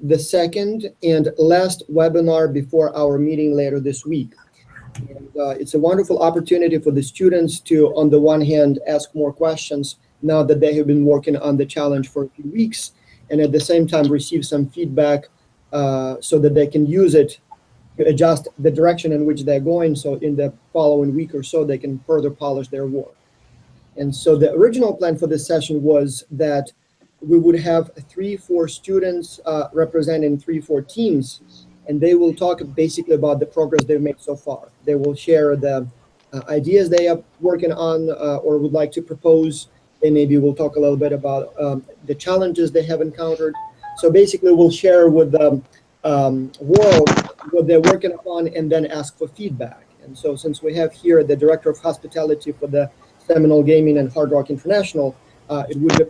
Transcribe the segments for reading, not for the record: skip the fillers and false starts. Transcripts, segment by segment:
the second and last webinar before our meeting later this week. And, it's a wonderful opportunity for the students to, on the one hand, ask more questions now that they have been working on the challenge for a few weeks, and at the same time receive some feedback so that they can use it to adjust the direction in which they're going, so in the following week or so they can further polish their work. And so the original plan for this session was that we would have 3-4 students representing 3-4 teams, and they will talk basically about the progress they've made so far. They will share the ideas they are working on or would like to propose. They maybe will talk a little bit about the challenges they have encountered. So basically we'll share with the world what they're working on and then ask for feedback. And so since we have here the Director of Hospitality for the Seminole Gaming and Hard Rock International, it would be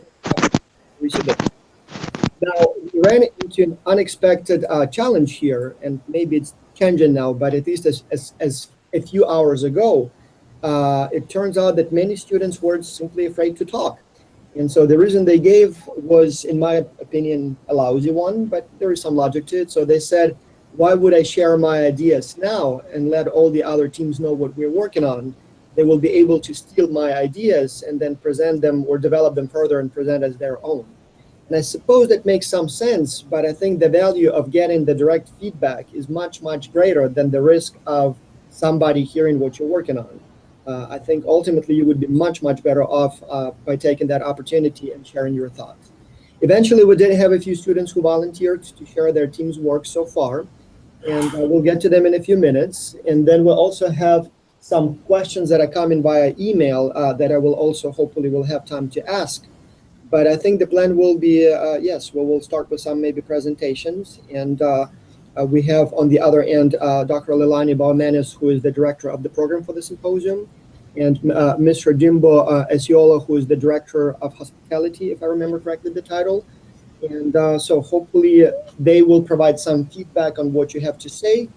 now, we ran into an unexpected challenge here, and maybe it's changing now, but at least as a few hours ago, it turns out that many students were simply afraid to talk. And so the reason they gave was, in my opinion, a lousy one, but there is some logic to it. So they said, why would I share my ideas now and let all the other teams know what we're working on? They will be able to steal my ideas and then present them or develop them further and present as their own. And I suppose that makes some sense, but I think the value of getting the direct feedback is much, much greater than the risk of somebody hearing what you're working on. I think ultimately you would be much, much better off by taking that opportunity and sharing your thoughts. Eventually, we did have a few students who volunteered to share their team's work so far, and we'll get to them in a few minutes. And then we'll also have some questions that are coming via email that I will also hopefully will have time to ask. But I think the plan will be, yes, we'll start with some maybe presentations. And we have on the other end, Dr. Leilani Baumanis, who is the director of the program for the symposium, and Mr. Jimbo Osceola, who is the director of hospitality, if I remember correctly the title. And so hopefully they will provide some feedback on what you have to say.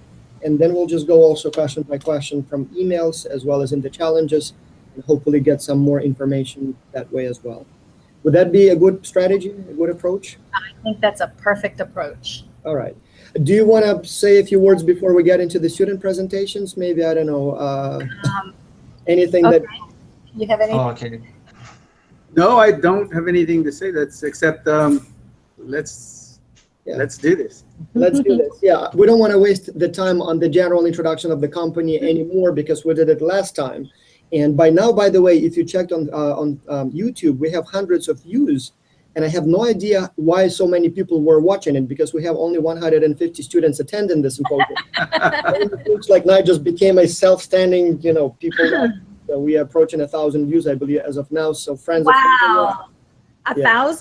And then we'll just go also question by question from emails as well as in the challenges, and hopefully get some more information that way as well. Would that be a good strategy, a good approach? I think that's a perfect approach. All right. Do you want to say a few words before we get into the student presentations? Maybe, I don't know, anything okay. that... You have anything? Oh, okay. No, I don't have anything to say. That's except let's do this. Let's do this. Yeah, we don't want to waste the time on the general introduction of the company anymore because we did it last time. And by now, by the way, if you checked on YouTube, we have hundreds of views. And I have no idea why so many people were watching it because we have only 150 students attending the symposium. It looks like now it just became a self-standing, people. So we are approaching 1,000 views, I believe, as of now. So friends. Wow, 1,000?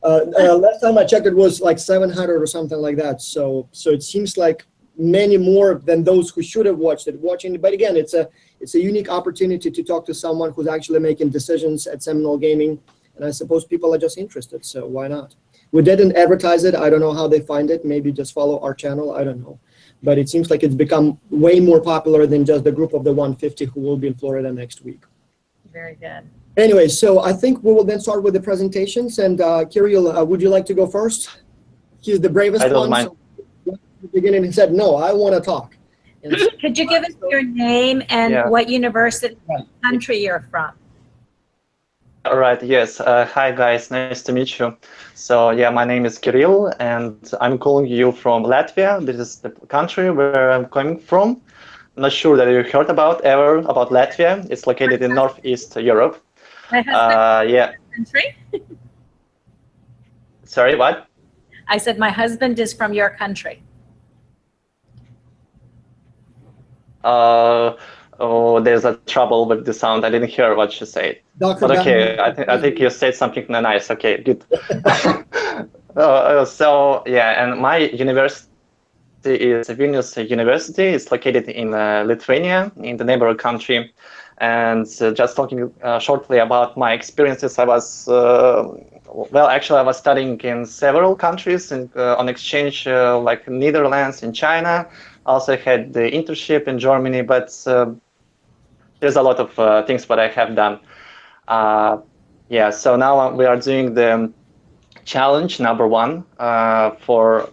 Last time I checked, it was like 700 or something like that. So it seems like many more than those who should have watched it watching. But again, it's a unique opportunity to talk to someone who's actually making decisions at Seminole Gaming. And I suppose people are just interested, so why not? We didn't advertise it. I don't know how they find it. Maybe just follow our channel. I don't know. But it seems like it's become way more popular than just the group of the 150 who will be in Florida next week. Very good. Anyway, so I think we will then start with the presentations. And Kirill, would you like to go first? He's the bravest one. I don't mind. So at the beginning, he said, no, I want to talk. And so, could you give us your name and what university, country you're from? All right, yes. Hi, guys. Nice to meet you. So, yeah, my name is Kirill, and I'm calling you from Latvia. This is the country where I'm coming from. I'm not sure that you heard about Latvia. It's located in Northeast Europe. My husband yeah. Country? Sorry, what? I said my husband is from your country. Oh, there's a trouble with the sound. I didn't hear what you said. But okay, I think you said something nice. Okay, good. So yeah, and my university is Vilnius University. It's located in Lithuania, in the neighboring country. And just talking shortly about my experiences, I was well, actually, I was studying in several countries on exchange, like Netherlands and China. Also had the internship in Germany, but there's a lot of things that I have done. Yeah, so now we are doing the challenge number 1 for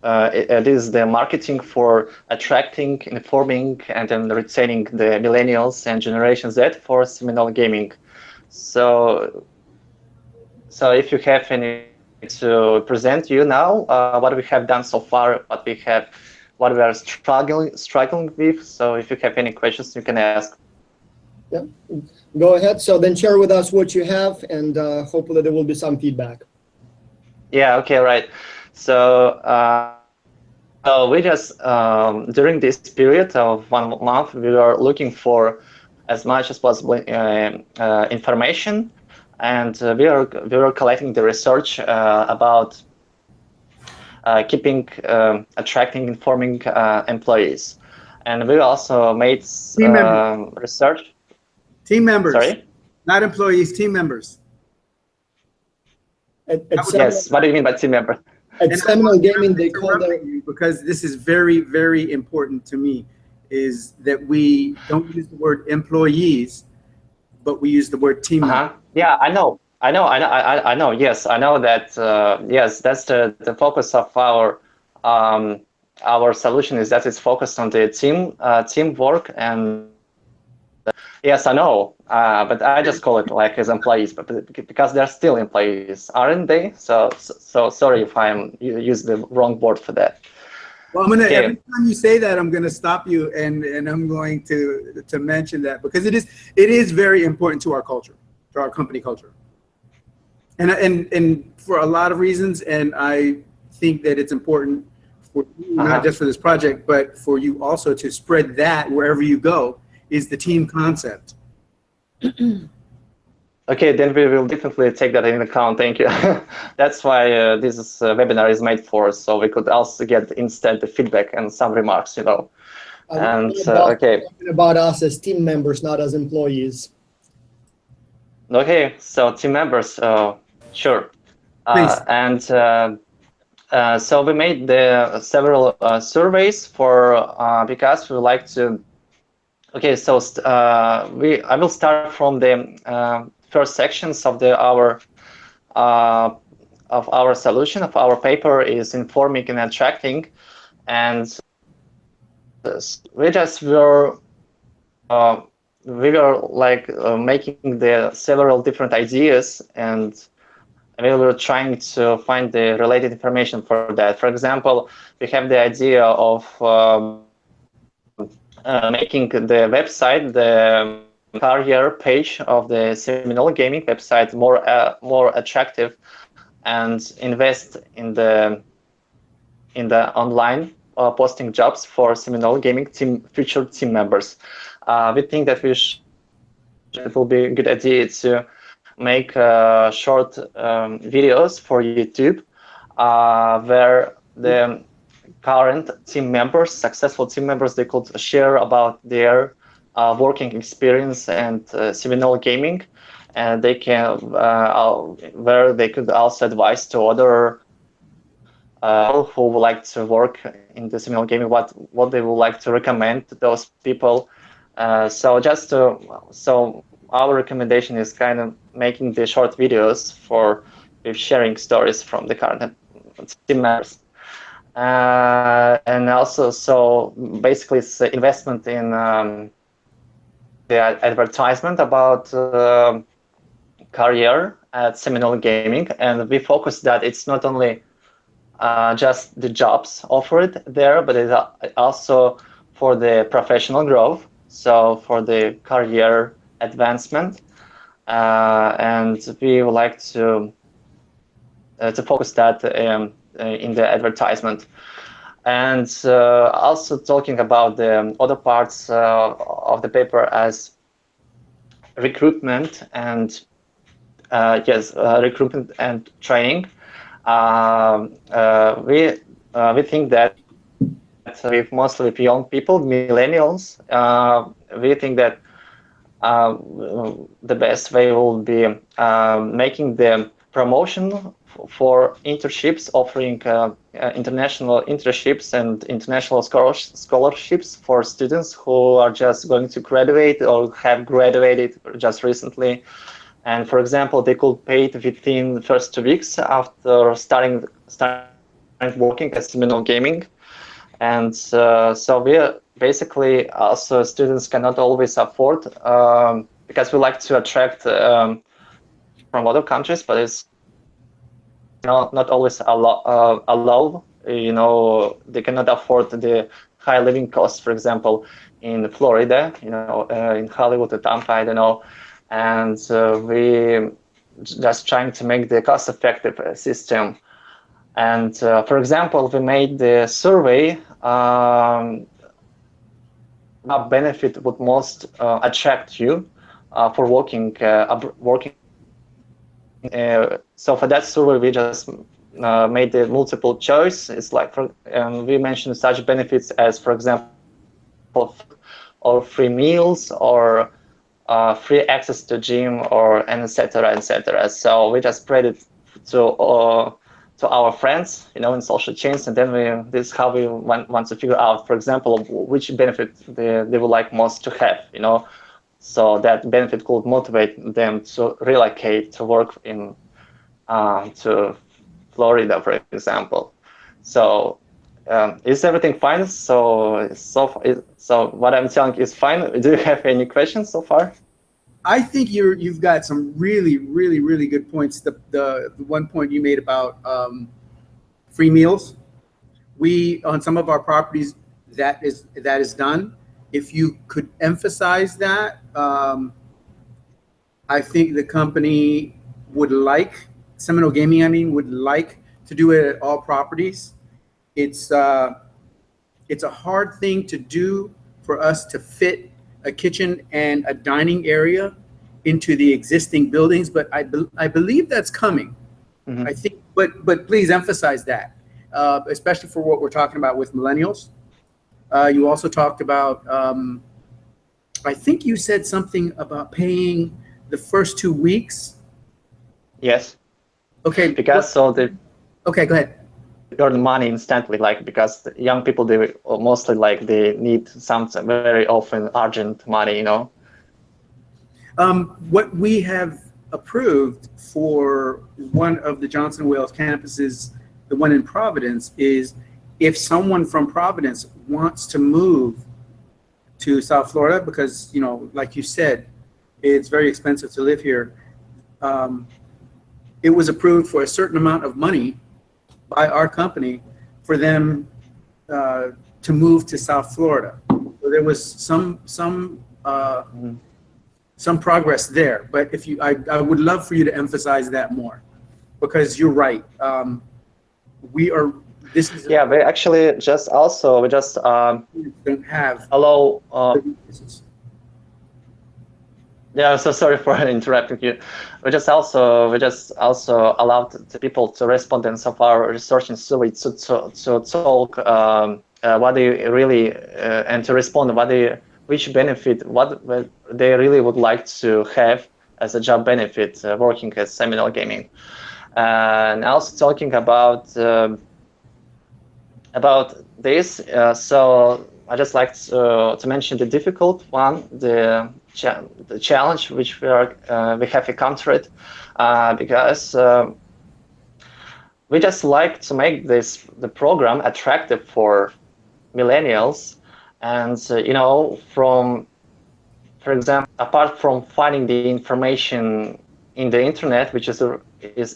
it is the marketing for attracting, informing, and then retaining the millennials and Generation Z for Seminole Gaming. So if you have any to present you now, what we have done so far, what we are struggling with. So if you have any questions, you can ask. Yeah, go ahead. So then share with us what you have, and hopefully there will be some feedback. Yeah. Okay. Right. So. We just during this period of 1 month, we were looking for as much as possible information, and we were collecting the research about keeping, attracting, informing employees, and we also made research. Team members. Sorry, not employees. Team members. Yes. What do you mean by team member? At Seminole Gaming, they call them, because this is very, very important to me, is that we don't use the word employees, but we use the word team members. Yeah, I know. Yes, I know that. Yes, that's the focus of our solution, is that it's focused on the teamwork, and yes, I know. But I just call it like as employees, but because they're still employees, aren't they? So sorry if I use the wrong word for that. Well, every time you say that, I'm gonna stop you, and I'm going to mention that, because it is very important to our culture, to our company culture, and for a lot of reasons. And I think that it's important for you, not just for this project, but for you also to spread that wherever you go, is the team concept. Okay, then we will definitely take that into account. Thank you. That's why this webinar is made for, so we could also get instant feedback and some remarks, you know. And okay. Talking about us as team members, not as employees. Okay, so team members, sure. And so we made the several surveys for because we like to. Okay, so I will start from the first sections of our solution, of our paper, is informing and attracting, and we were like making the several different ideas, and we were trying to find the related information for that. For example, we have the idea of making the website, the career page of the Seminole Gaming website, more attractive, and invest in the online posting jobs for Seminole Gaming future team members. We think that it will be a good idea to make short videos for YouTube where the current team members, successful team members, they could share about their working experience and Seminole Gaming, and they can where they could also advise to other who would like to work in the Seminole Gaming what they would like to recommend to those people. So our recommendation is kind of making the short videos with sharing stories from the current team members. And also, so basically it's investment in the advertisement about career at Seminole Gaming, and we focus that it's not only just the jobs offered there, but it's also for the professional growth, so for the career advancement, and we would like to focus that in the advertisement. And also talking about the other parts of the paper as recruitment and recruitment and training. We think that mostly with young people, millennials, we think that the best way will be making the promotion for internships, offering international internships and international scholarships for students who are just going to graduate or have graduated just recently. And for example, they could pay it within the first 2 weeks after starting working at Seminole Gaming. And so we basically also students cannot always afford, because we like to attract from other countries, but it's not always allow. They cannot afford the high living costs, for example, in Florida, in Hollywood or Tampa, I don't know. And we just trying to make the cost-effective system. And for example, we made the survey, what benefit would most attract you for working. So for that survey, we just made the multiple choice. It's like we mentioned such benefits as, for example, or free meals, or free access to gym, or etc. etc. So we just spread it to our friends, in social chains, and then this is how we want to figure out, for example, which benefit they would like most to have, so that benefit could motivate them to relocate to work in to Florida, for example. So is everything fine? So what I'm telling is fine. Do you have any questions so far? I think you've got some really, really, really good points. The one point you made about free meals, we on some of our properties that is done. If you could emphasize that, I think the company would like, Seminole Gaming, would like to do it at all properties. It's a hard thing to do for us to fit a kitchen and a dining area into the existing buildings, but I believe that's coming. Mm-hmm. I think, but please emphasize that, especially for what we're talking about with millennials. You also talked about, I think you said something about paying the first 2 weeks. Yes. Okay. Because Okay, go ahead. Earn money instantly, because the young people, they mostly they need something very often urgent money, What we have approved for one of the Johnson Wales campuses, the one in Providence, is if someone from Providence wants to move to South Florida, because like you said, it's very expensive to live here. It was approved for a certain amount of money by our company for them to move to South Florida. So there was some progress there, but I would love for you to emphasize that more, because you're right. We actually don't have allow. Yeah, so sorry for interrupting you. We just also allowed the people to respond in some of our research and survey to talk what they really and to respond which benefit, what they really would like to have as a job benefit working at Seminole Gaming, and also talking about this. So I just like to mention the difficult one, the challenge which we have encountered, because we just like to make the program attractive for millennials, and for example, apart from finding the information in the internet, which is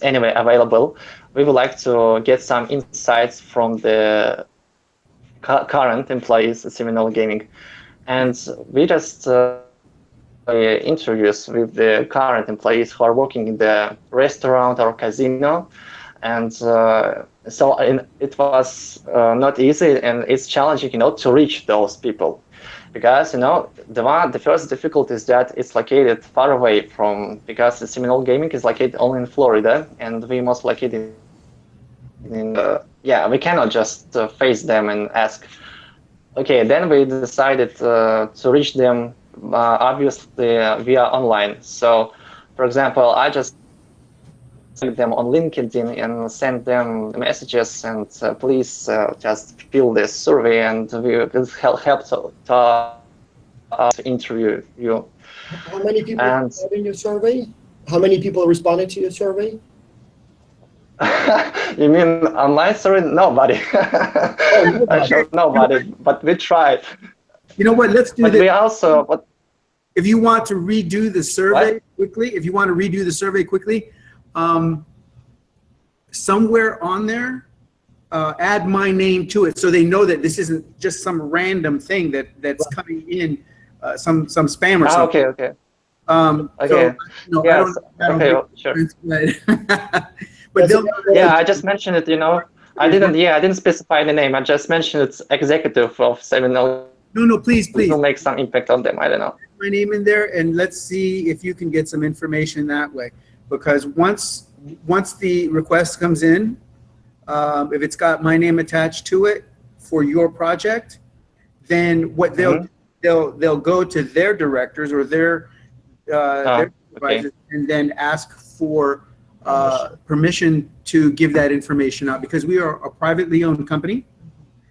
anyway available, we would like to get some insights from the current employees at Seminole Gaming, and we just interviews with the current employees who are working in the restaurant or casino, and it was not easy, and it's challenging, to reach those people, because the first difficulty is that it's located far away because the Seminole Gaming is located only in Florida, and we must located we cannot just face them and ask. Okay, then we decided to reach them obviously via online. So, for example, I just send them on LinkedIn and send them messages, and please just fill this survey, and we will help to interview you. How many people responded in your survey? How many people responded to your survey? You mean online? Sorry, nobody. Actually, nobody. But we tried. You know what? Let's do But this. we also. But if you want to redo the survey What? quickly, somewhere on there, add my name to it so they know that this isn't just some random thing that's coming in, some spam or something. Okay. So, no, Yes. I don't Okay. Sure. but they'll, Yeah, I just mentioned it. I didn't specify the name. I just mentioned it's executive of Seminole. no, please. It will make some impact on them. I don't know. My name in there, and let's see if you can get some information that way. Because once the request comes in, if it's got my name attached to it for your project, then what they'll go to their directors or their supervisors and then ask for permission to give that information out, because we are a privately owned company.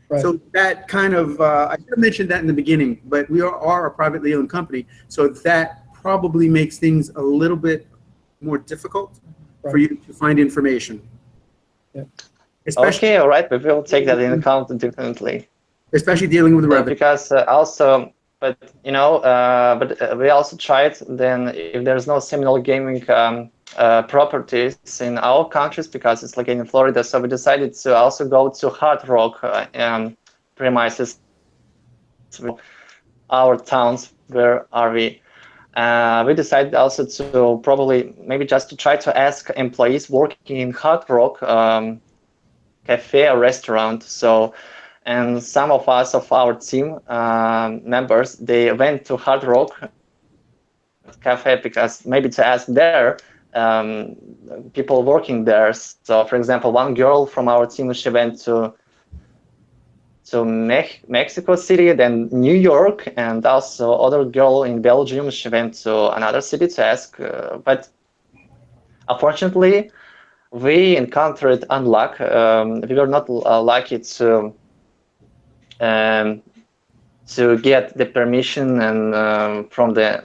Right. So that kind of, I should have mentioned that in the beginning, but we are a privately owned company. So that probably makes things a little bit more difficult for you to find information. Yeah. Especially, Okay, all right. We will take that into account definitely. especially dealing with revenue. Because also, but we also tried then if there's no Seminole Gaming properties in our countries, because it's located in Florida, so we decided to also go to Hard Rock premises, our towns. Where are we? We decided also to probably maybe just to try to ask employees working in Hard Rock cafe or restaurant. So, and some of us of our team members, they went to Hard Rock cafe because maybe to ask there people working there. So, for example, one girl from our team, she went to Mexico City, then New York, and also other girl in Belgium, she went to another city to ask. But unfortunately, we encountered unluck. We were not lucky to get the permission and from the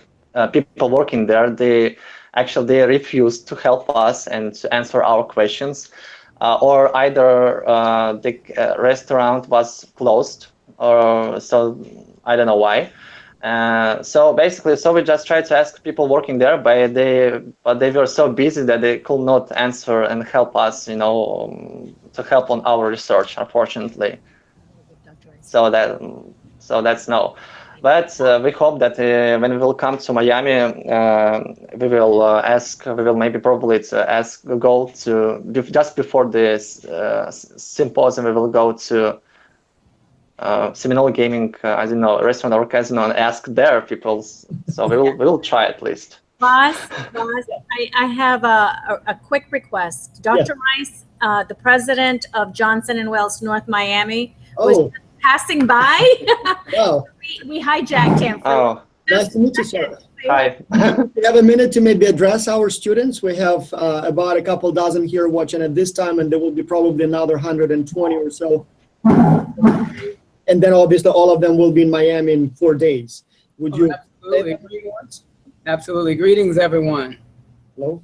people working there. They refused to help us and to answer our questions, or either the restaurant was closed, or so I don't know why. So basically, we just tried to ask people working there, but they were so busy that they could not answer and help us, to help on our research, unfortunately. So that's no. But we hope that when we will come to Miami, we will maybe probably go to just before this symposium. We will go to Seminole Gaming, restaurant or casino, and ask their people. So we will try at least. Boss, I have a quick request. Dr. Rice, the president of Johnson & Wales North Miami, was passing by. Wow. we hijacked him. Nice to meet you, sir. Hi. We have a minute to maybe address our students. We have about a couple dozen here watching at this time, and there will be probably another 120 or so. And then obviously all of them will be in Miami in 4 days. Would you? Absolutely. Absolutely. Greetings, everyone. Hello.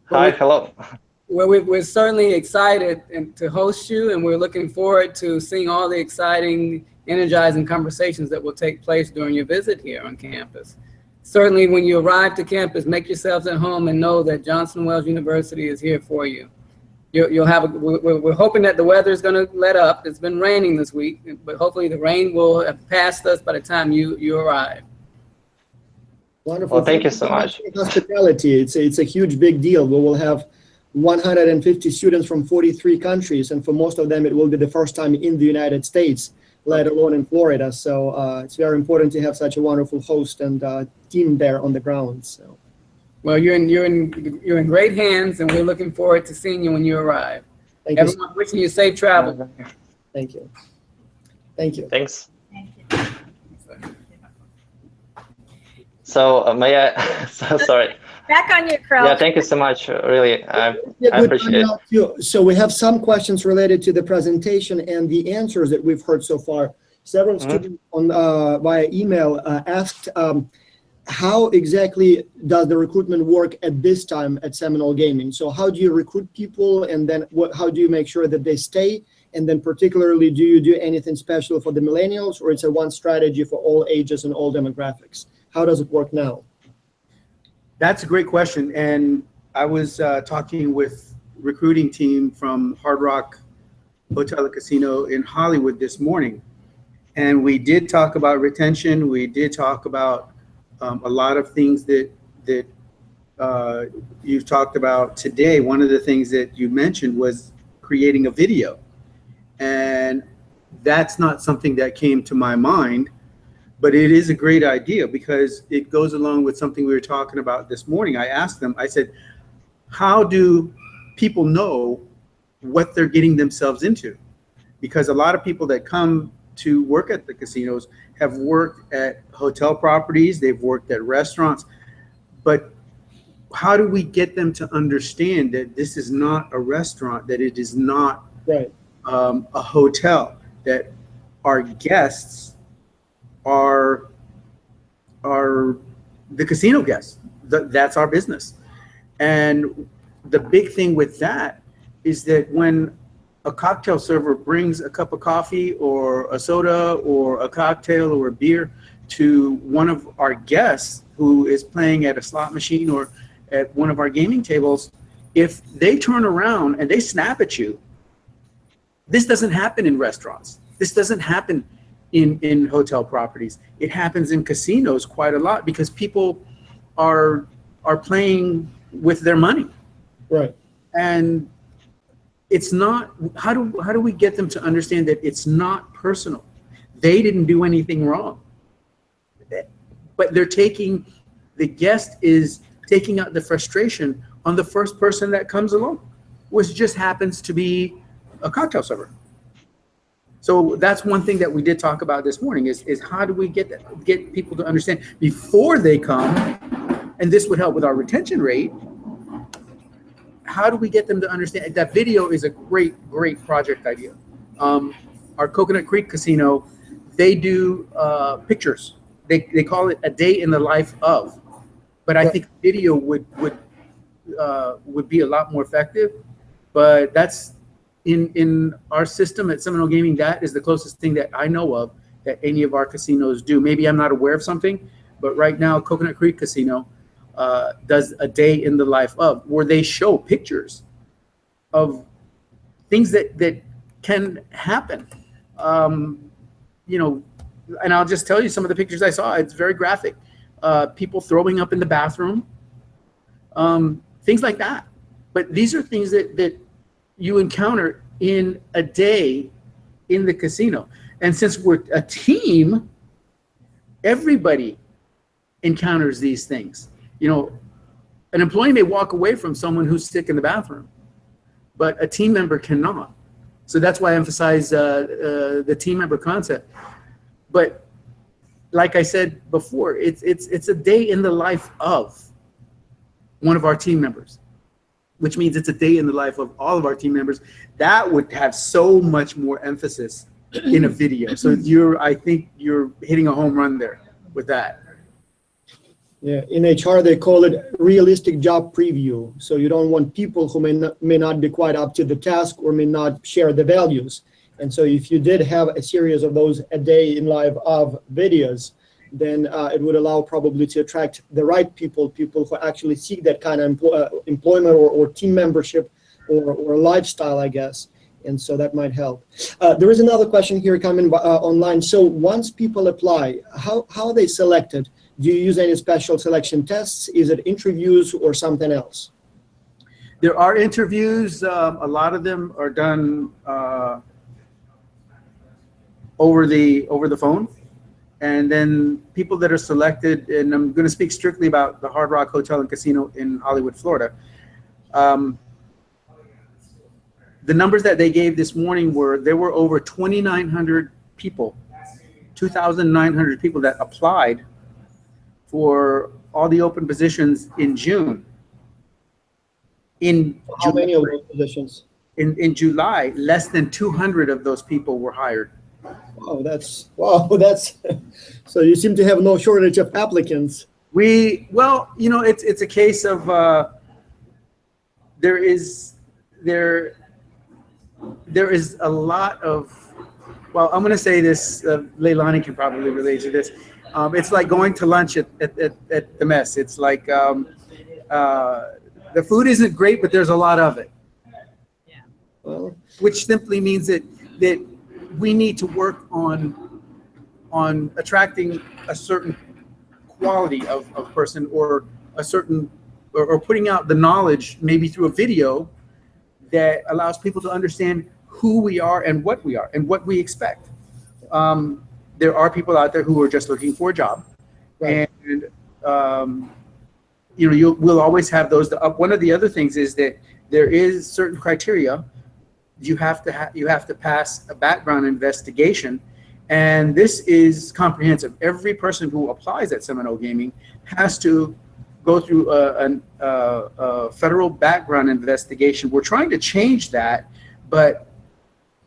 Hi. Hello. Well, we're certainly excited to host you, and we're looking forward to seeing all the exciting, energizing conversations that will take place during your visit here on campus. Certainly, when you arrive to campus, make yourselves at home and know that Johnson & Wales University is here for you. We're hoping that the weather is going to let up. It's been raining this week, but hopefully the rain will have passed us by the time you arrive. Wonderful. Well, thank you so much. Hospitality. It's a huge, big deal. We will have 150 students from 43 countries, and for most of them, it will be the first time in the United States, let alone in Florida. So it's very important to have such a wonderful host and team there on the ground. So, well, you're in great hands, and we're looking forward to seeing you when you arrive. Thank Everyone, wishing you safe travel. Thank you. Thank you. Thanks. So may I? So sorry. Back on your crow. Yeah, thank you so much. Really, I appreciate it. So we have some questions related to the presentation and the answers that we've heard so far. Several students via email asked, how exactly does the recruitment work at this time at Seminole Gaming? So how do you recruit people, and then how do you make sure that they stay? And then particularly, do you do anything special for the millennials, or it's a one strategy for all ages and all demographics? How does it work now? That's a great question. And I was talking with recruiting team from Hard Rock Hotel and Casino in Hollywood this morning. And we did talk about retention. We did talk about a lot of things that you've talked about today. One of the things that you mentioned was creating a video. And that's not something that came to my mind, but it is a great idea because it goes along with something we were talking about this morning. I asked them, I said, how do people know what they're getting themselves into? Because a lot of people that come to work at the casinos have worked at hotel properties, they've worked at restaurants, but how do we get them to understand that this is not a restaurant, that it is not right. A hotel, that our guests are the casino guests? That's our business. And the big thing with that is that when a cocktail server brings a cup of coffee or a soda or a cocktail or a beer to one of our guests who is playing at a slot machine or at one of our gaming tables, if they turn around and they snap at you, this doesn't happen in restaurants. This doesn't happen in hotel properties. It happens in casinos quite a lot because people are playing with their money. Right. And it's not, how do we get them to understand that it's not personal? They didn't do anything wrong. But the guest is taking out the frustration on the first person that comes along, which just happens to be a cocktail server. So that's one thing that we did talk about this morning is how do we get people to understand before they come, and this would help with our retention rate. How do we get them to understand that video is a great project idea? Our Coconut Creek Casino, they do pictures. They call it a day in the life of, but I think video would be a lot more effective. But that's in our system at Seminole Gaming. That is the closest thing that I know of that any of our casinos do. Maybe I'm not aware of something, but right now Coconut Creek Casino does a day in the life of, where they show pictures of things that can happen. And I'll just tell you some of the pictures I saw. It's very graphic. People throwing up in the bathroom, things like that. But these are things that you encounter in a day in the casino. And since we're a team, everybody encounters these things. An employee may walk away from someone who's sick in the bathroom, but a team member cannot. So that's why I emphasize the team member concept. But like I said before, it's a day in the life of one of our team members, which means it's a day in the life of all of our team members. That would have so much more emphasis in a video. So I think you're hitting a home run there with that. Yeah, in HR they call it realistic job preview. So you don't want people who may not be quite up to the task or may not share the values. And so if you did have a series of those a day in life of videos, then it would allow probably to attract the right people who actually seek that kind of employment or team membership or lifestyle, I guess. And so that might help. There is another question here coming online. So once people apply, how are they selected? Do you use any special selection tests? Is it interviews or something else? There are interviews. A lot of them are done over the phone. And then people that are selected, and I'm going to speak strictly about the Hard Rock Hotel and Casino in Hollywood, Florida. The numbers that they gave this morning there were over 2,900 people, 2,900 people that applied for all the open positions in June. How many of those positions? In July, less than 200 of those people were hired. Wow, that's so you seem to have no shortage of applicants. Well, it's a case of there is a lot of, well, I'm going to say this, Leilani can probably relate to this. It's like going to lunch at the mess. It's like the food isn't great, but there's a lot of it. Yeah. Well, Which simply means that we need to work on attracting a certain quality of person, or a certain, or putting out the knowledge maybe through a video that allows people to understand who we are and what we are and what we expect. There are people out there who are just looking for a job, right. and we'll always have those. One of the other things is that there is certain criteria. You have to pass a background investigation, and this is comprehensive. Every person who applies at Seminole Gaming has to go through a federal background investigation. We're trying to change that, but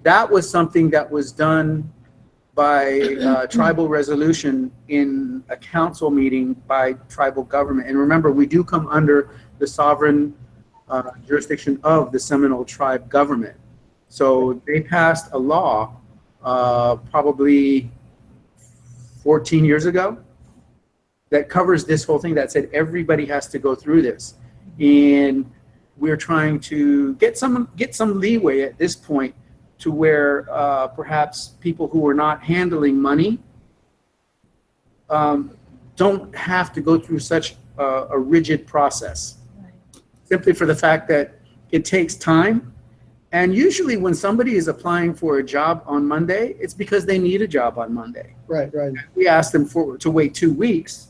that was something that was done by tribal resolution in a council meeting by tribal government. And remember, we do come under the sovereign jurisdiction of the Seminole tribe government. So they passed a law probably 14 years ago that covers this whole thing, that said everybody has to go through this. And we're trying to get some leeway at this point to where perhaps people who are not handling money don't have to go through such a rigid process, simply for the fact that it takes time. And usually when somebody is applying for a job on Monday, it's because they need a job on Monday. Right. We ask them to wait 2 weeks.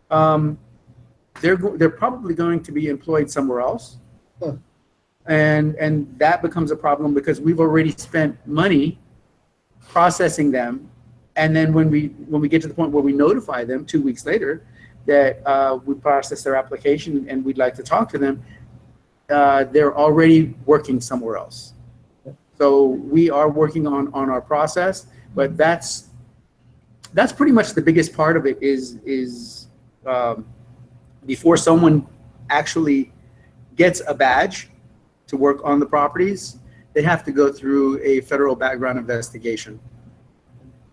They're probably going to be employed somewhere else. Huh. And that becomes a problem because we've already spent money processing them. And then when we get to the point where we notify them 2 weeks later that we processed their application and we'd like to talk to them, they're already working somewhere else. So we are working on our process, but that's pretty much the biggest part of it is before someone actually gets a badge to work on the properties, they have to go through a federal background investigation.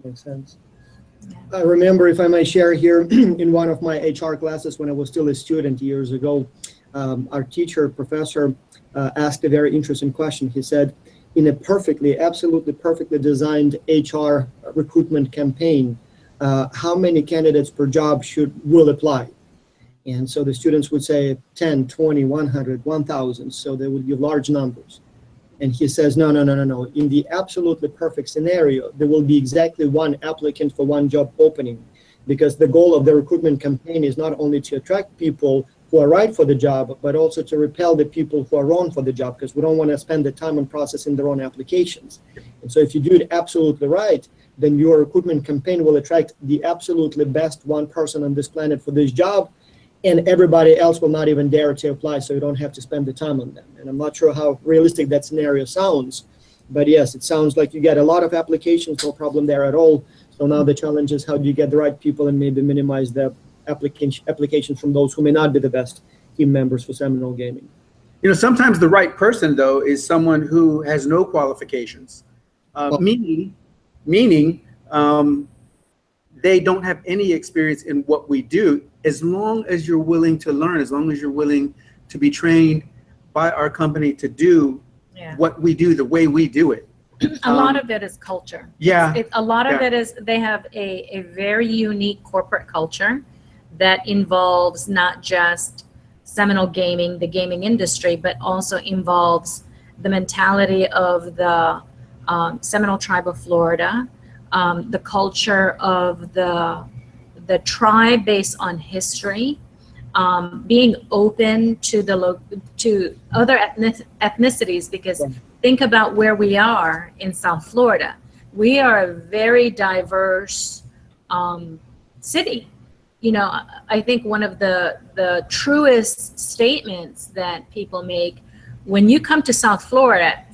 Makes sense. I remember, if I might share here, in one of my HR classes when I was still a student years ago, our professor asked a very interesting question. He said, in a absolutely perfectly designed HR recruitment campaign, how many candidates per job will apply? And so the students would say 10, 20, 100, 1,000. So there would be large numbers. And he says, no. In the absolutely perfect scenario, there will be exactly one applicant for one job opening, because the goal of the recruitment campaign is not only to attract people who are right for the job, but also to repel the people who are wrong for the job, because we don't want to spend the time on processing their own applications. And so if you do it absolutely right, then your recruitment campaign will attract the absolutely best one person on this planet for this job, and everybody else will not even dare to apply, so you don't have to spend the time on them. And I'm not sure how realistic that scenario sounds, but yes, it sounds like you get a lot of applications, no problem there at all. So now the challenge is, how do you get the right people and maybe minimize the applications from those who may not be the best team members for Seminole Gaming. Sometimes the right person, though, is someone who has no qualifications, meaning they don't have any experience in what we do. As long as you're willing to learn, as long as you're willing to be trained by our company to do what we do the way we do it. A lot of it is culture. Yeah. A lot of it is, they have a very unique corporate culture that involves not just Seminole Gaming, the gaming industry, but also involves the mentality of the Seminole Tribe of Florida, the culture of the tribe based on history, being open to other ethnicities, because think about where we are in South Florida. We are a very diverse city. I think one of the truest statements that people make, when you come to South Florida,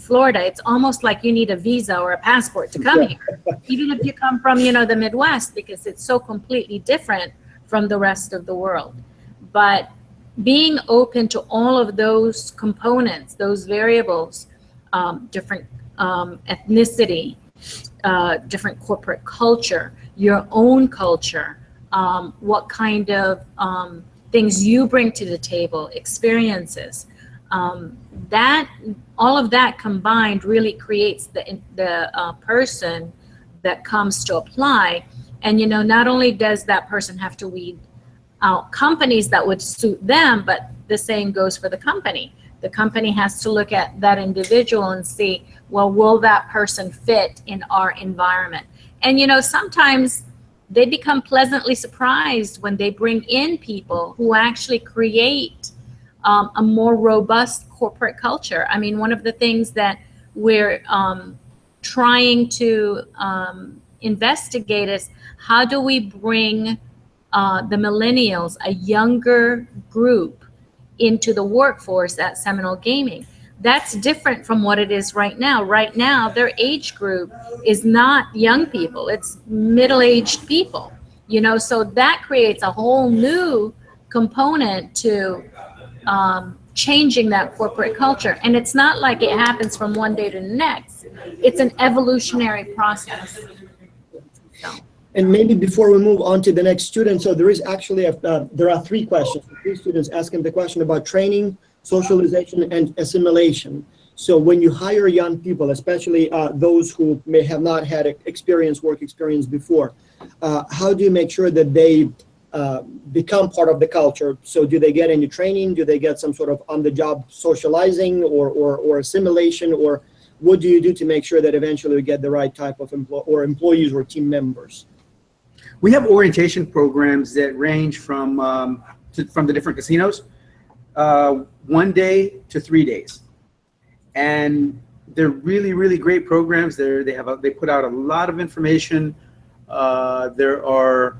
it's almost like you need a visa or a passport to come here, even if you come from, the Midwest, because it's so completely different from the rest of the world. But being open to all of those components, those variables, different ethnicity, different corporate culture, your own culture, what kind of things you bring to the table, experiences, that all of that combined really creates the person that comes to apply. And not only does that person have to weed out companies that would suit them, but the same goes for the company. The company has to look at that individual and see, well, will that person fit in our environment? And sometimes they become pleasantly surprised when they bring in people who actually create a more robust corporate culture. I mean, one of the things that we're trying to investigate is, how do we bring the millennials, a younger group, into the workforce at Seminole Gaming? That's different from what it is right now. Right now, their age group is not young people, it's middle-aged people, so that creates a whole new component to changing that corporate culture. And it's not like it happens from one day to the next. It's an evolutionary process. So. And maybe before we move on to the next student, so there is actually there are three questions. Three students asking the question about training, socialization, and assimilation. So when you hire young people, especially those who may have not had work experience before, how do you make sure that they become part of the culture? So do they get any training? Do they get some sort of on-the-job socializing or assimilation? Or what do you do to make sure that eventually we get the right type of employees or team members? We have orientation programs that range from the different casinos, 1 day to 3 days, and they're really, really great programs. They put out a lot of information. There are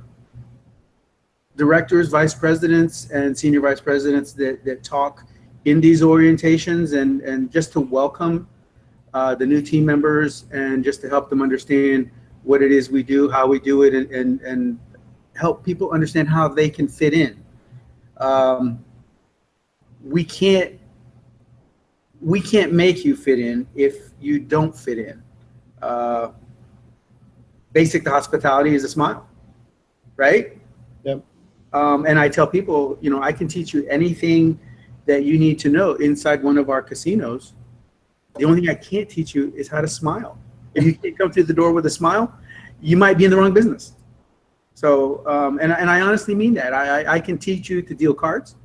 directors, vice presidents, and senior vice presidents that talk in these orientations, and just to welcome the new team members and just to help them understand what it is we do, how we do it, and help people understand how they can fit in. We can't make you fit in if you don't fit in. Basic to hospitality is a smile, right? Yep. And I tell people, I can teach you anything that you need to know inside one of our casinos. The only thing I can't teach you is how to smile. If you can't come through the door with a smile, you might be in the wrong business. So, and I honestly mean that. I can teach you to deal cards.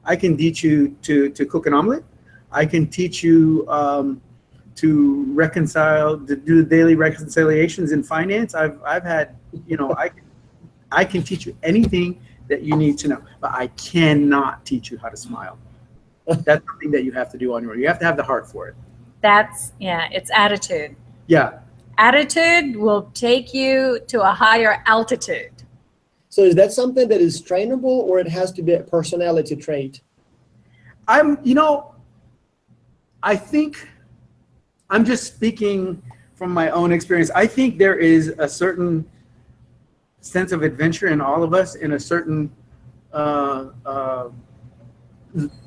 I can teach you to cook an omelet. I can teach you to reconcile, to do daily reconciliations in finance. I've had, I can teach you anything that you need to know, but I cannot teach you how to smile. That's something that you have to do on your own. You have to have the heart for it. It's attitude. Yeah. Attitude will take you to a higher altitude. So is that something that is trainable, or it has to be a personality trait? I think I'm just speaking from my own experience. I think there is a certain sense of adventure in all of us, and a certain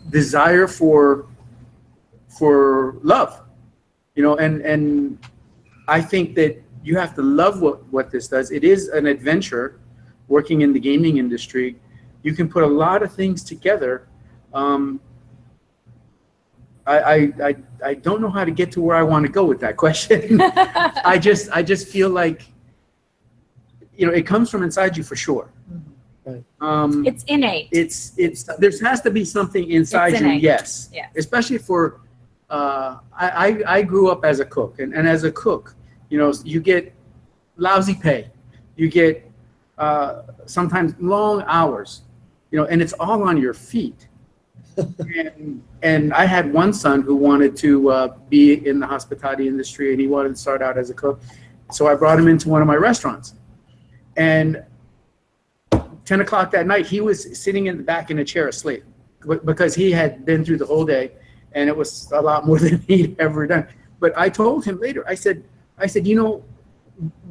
desire for love, and I think that you have to love what this does. It is an adventure working in the gaming industry. You can put a lot of things together. I don't know how to get to where I want to go with that question. I just feel like, it comes from inside you for sure. Right. It's innate. There has to be something inside you. Yes. Especially for, I grew up as a cook, and as a cook, you get lousy pay. You get sometimes long hours, and it's all on your feet. and I had one son who wanted to be in the hospitality industry, and he wanted to start out as a cook. So I brought him into one of my restaurants, and 10 o'clock that night, he was sitting in the back in a chair asleep because he had been through the whole day, and it was a lot more than he'd ever done. But I told him later, I said,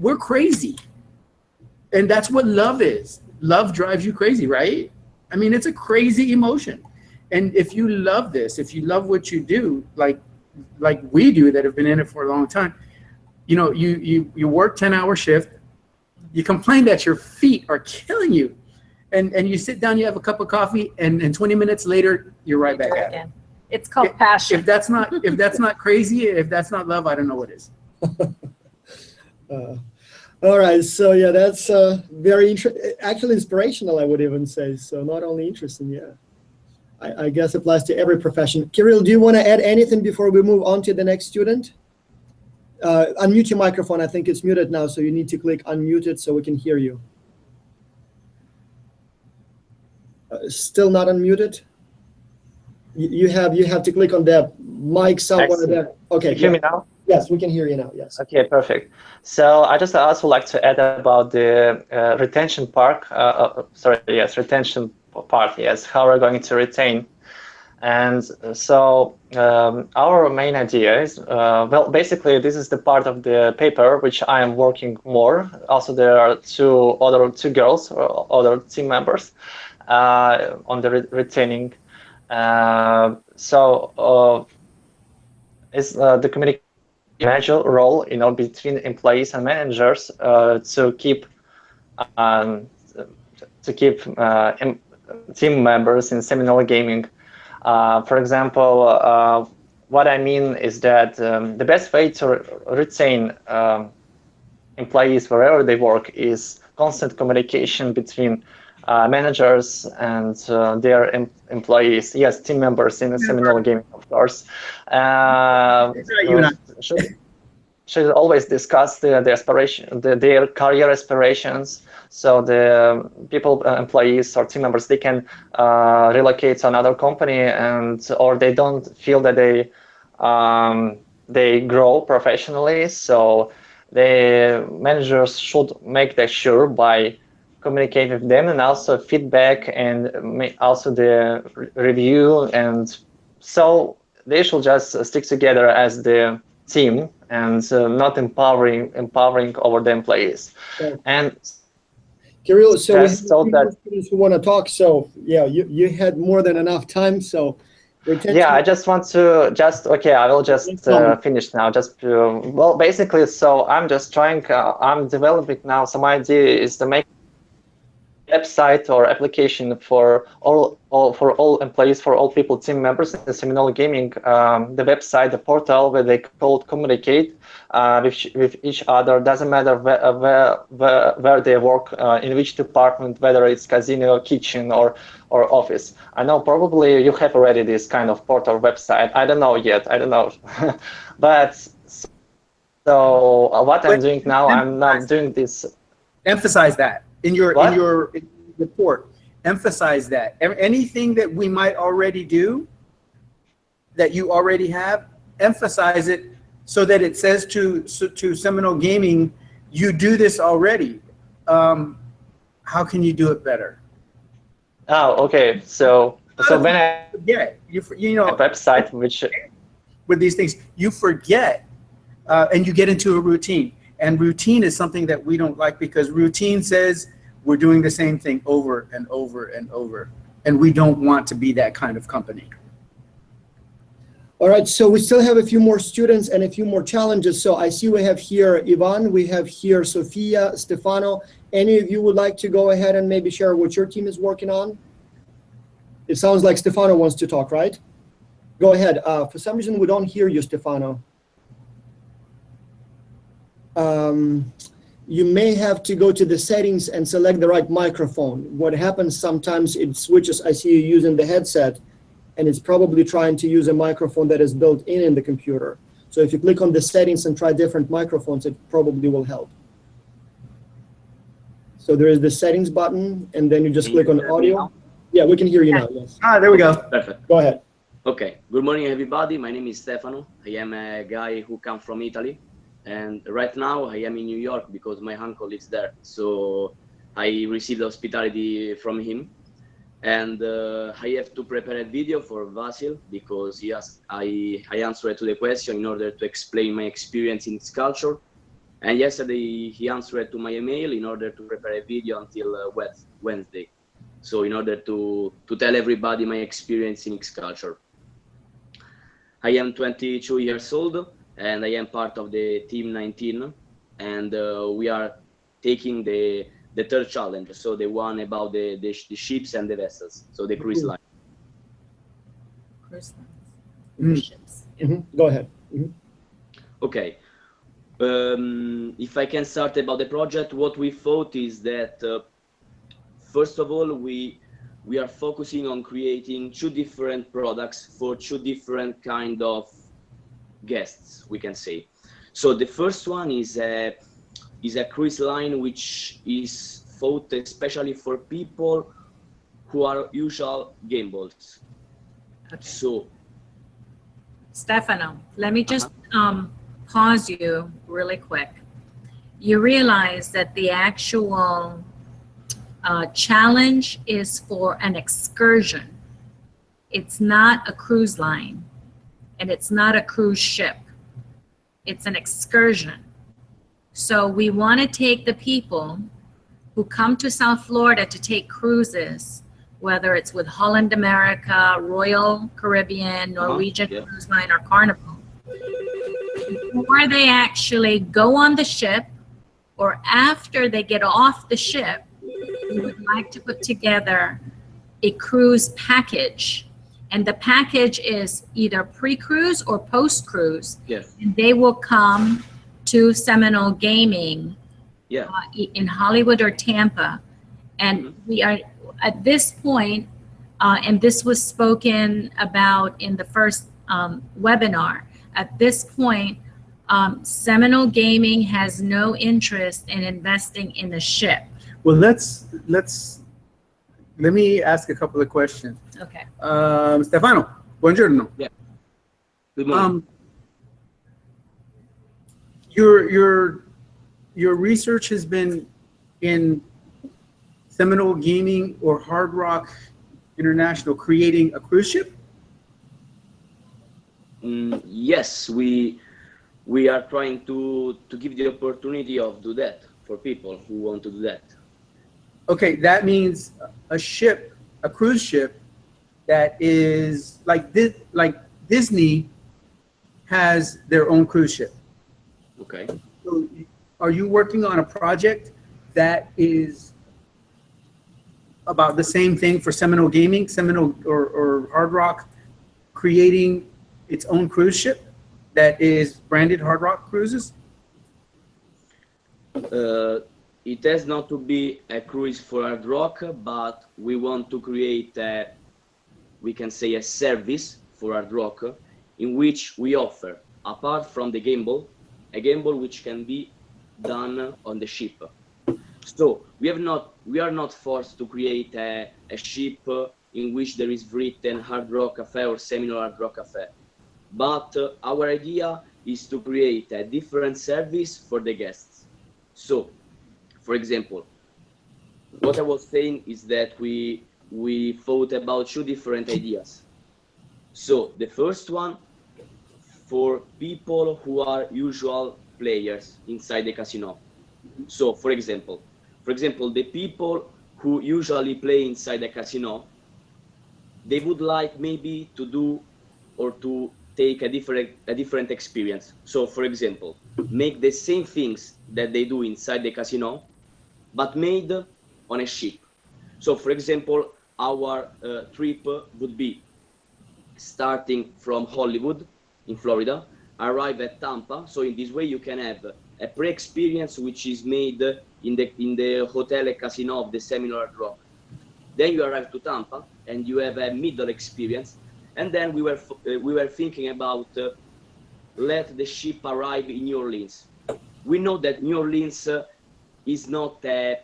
we're crazy. And that's what love is. love drives you crazy, right? I mean, it's a crazy emotion. And if you love this, if you love what you do, like we do that have been in it for a long time, you know, you work 10-hour shift, you complain that your feet are killing you, and you sit down, you have a cup of coffee, and 20 minutes later, you're right back at it. It's called passion. If that's not crazy, if that's not love, I don't know what is. All right, so yeah, that's very actually inspirational, I would even say. So not only interesting, yeah. I guess applies to every profession. Kirill, do you want to add anything before we move on to the next student? Unmute your microphone. I think it's muted now, so you need to click unmute it so we can hear you. Still not unmuted? You have to click on the mic somewhere there. Okay. Can you hear me now? Yes, we can hear you now. Yes. Okay, perfect. So I just also like to add about the retention part. Retention part. Yes, how we're going to retain. And so our main idea is, well, basically this is the part of the paper which I am working more. Also, there are two girls or other team members on the retaining. Is the communication major role, you know, between employees and managers to keep team members in Seminole Gaming. For example, what I mean is that the best way to retain employees wherever they work is constant communication between managers and their employees. Yes, team members in the Seminole Gaming, of course. Should always discuss their career aspirations. So the employees or team members, they can relocate to another company, or they don't feel that they grow professionally. So the managers should make that sure by communicate with them, and also feedback, and also the review, and so they should just stick together as the team and not empowering over the employees. Okay. And Kirill, so we have that students who want to talk. So yeah, you had more than enough time. So yeah, I just want to I will just finish now. Well, basically, so I'm just trying. I'm developing now. Some idea is to make website or application for all employees, for all people, team members in the Seminole Gaming, the website, the portal where they could communicate with each other. Doesn't matter where they work, in which department, whether it's casino, kitchen, or office. I know probably you have already this kind of portal website. I don't know yet. I don't know, but so what I'm doing now, I'm not doing this. Emphasize that. In your report, emphasize that anything that we might already do, that you already have, emphasize it so that it says to Seminole Gaming, you do this already. How can you do it better? Oh, okay. So when I forget, you know, a website which with these things you forget, and you get into a routine. And routine is something that we don't like, because routine says we're doing the same thing over and over and over. And we don't want to be that kind of company. All right, so we still have a few more students and a few more challenges. So I see we have here Ivan, we have here Sophia, Stefano. Any of you would like to go ahead and maybe share what your team is working on? It sounds like Stefano wants to talk, right? Go ahead. For some reason, we don't hear you, Stefano. You may have to go to the settings and select the right microphone. What happens sometimes, it switches. I see you using the headset, and it's probably trying to use a microphone that is built in the computer. So if you click on the settings and try different microphones, it probably will help. So there is the settings button, and then you just click on audio. Yeah, we can hear you now, yes. There we go. Perfect. Go ahead. Okay, good morning everybody. My name is Stefano. I am a guy who comes from Italy. And right now I am in New York because my uncle lives there. So I received hospitality from him. And I have to prepare a video for Vasil because he asked, I answered to the question in order to explain my experience in his culture. And yesterday he answered to my email in order to prepare a video until Wednesday. So in order to tell everybody my experience in X culture. I am 22 years old and I am part of the team 19, and we are taking the third challenge, so the one about the ships and the vessels, so the cruise line. Cruise lines. Ships. Go ahead. Okay. If I can start about the project, what we thought is that first of all, we are focusing on creating 2 different products for 2 different kind of guests, we can say. So the first one is a cruise line which is thought especially for people who are usual game balls. Okay. So Stefano, let me just pause you really quick. You realize that the actual challenge is for an excursion. It's not a cruise line, and it's not a cruise ship. It's an excursion. So we want to take the people who come to South Florida to take cruises, whether it's with Holland America, Royal Caribbean, Norwegian Cruise Line, or Carnival. Before they actually go on the ship, or after they get off the ship, we would like to put together a cruise package. And the package is either pre-cruise or post-cruise. Yes. And they will come to Seminole Gaming in Hollywood or Tampa. And we are, at this point, and this was spoken about in the first webinar, at this point, Seminole Gaming has no interest in investing in a ship. Well, let me ask a couple of questions. Okay. Stefano, buongiorno. Yeah. Good morning. Your research has been in Seminole Gaming or Hard Rock International creating a cruise ship? Yes, we are trying to give the opportunity of do that for people who want to do that. Okay, that means a ship, a cruise ship that is like this, like Disney has their own cruise ship. Okay. So are you working on a project that is about the same thing for Seminole Gaming, Seminole or Hard Rock creating its own cruise ship that is branded Hard Rock Cruises? It has not to be a cruise for Hard Rock, but we want to create we can say a service for Hard Rock in which we offer, apart from the game ball, a game ball which can be done on the ship. So we are not forced to create a ship in which there is written Hard Rock Cafe or Seminole Hard Rock Cafe. But our idea is to create a different service for the guests. So, for example, what I was saying is that we thought about 2 different ideas. So the first one for people who are usual players inside the casino. So for example, the people who usually play inside the casino, they would like maybe to do or to take a different experience. So for example, make the same things that they do inside the casino, but made on a ship. So for example, our trip would be starting from Hollywood in Florida, arrive at Tampa. So in this way you can have a pre-experience which is made in the hotel and casino of the Seminole Hard Rock. Then you arrive to Tampa and you have a middle experience. And then we were thinking about let the ship arrive in New Orleans. We know that New Orleans is not a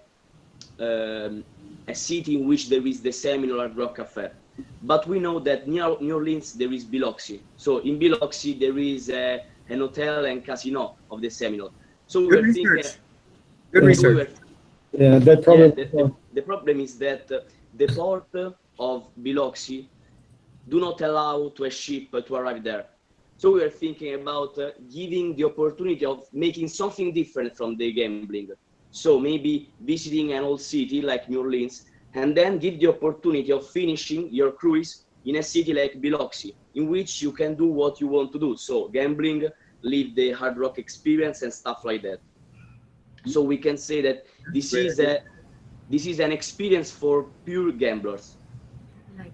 city in which there is the Seminole Hard Rock Cafe, but we know that near New Orleans there is Biloxi. So in Biloxi there is an hotel and casino of the Seminole. So we were thinking. Good research. Yeah, that problem. Yeah, the problem is that the port of Biloxi do not allow to a ship to arrive there. So we are thinking about giving the opportunity of making something different from the gambling. So maybe visiting an old city like New Orleans, and then give the opportunity of finishing your cruise in a city like Biloxi, in which you can do what you want to do. So gambling, live the hard rock experience and stuff like that. So we can say that this is an experience for pure gamblers. Like,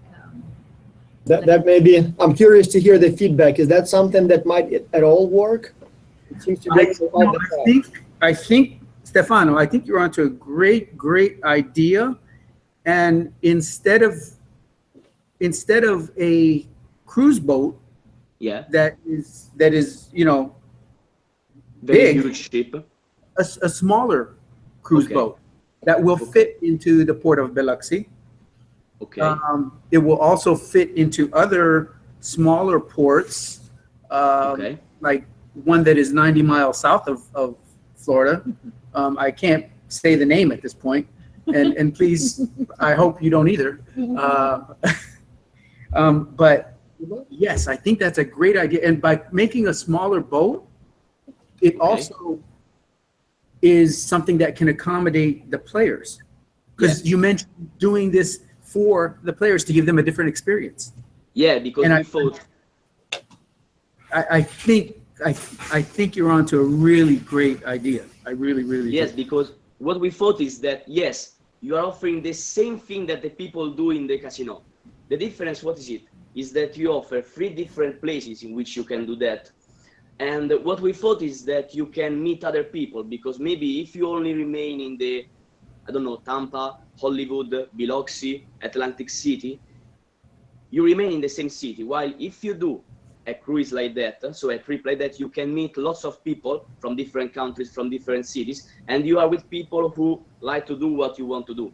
That may be, I'm curious to hear the feedback. Is that something that might at all work? It seems to be I think, Stefano, I think you're onto a great idea. And instead of a cruise boat, yeah, that is very big, huge ship, a smaller cruise boat that will fit into the port of Biloxi. Okay. It will also fit into other smaller ports, like one that is 90 miles south of Florida. I can't say the name at this point, and please, I hope you don't either. But yes, I think that's a great idea. And by making a smaller boat, it also is something that can accommodate the players. Because you mentioned doing this for the players to give them a different experience. Yeah, because we thought. I think you're onto a really great idea. I really Yes, do. because what we thought is that, yes, you are offering the same thing that the people do in the casino. The difference, what is it? Is that you offer 3 different places in which you can do that. And what we thought is that you can meet other people, because maybe if you only remain in the, I don't know, Tampa, Hollywood, Biloxi, Atlantic City, you remain in the same city. While if you do a cruise like that, so a trip like that, you can meet lots of people from different countries, from different cities, and you are with people who like to do what you want to do.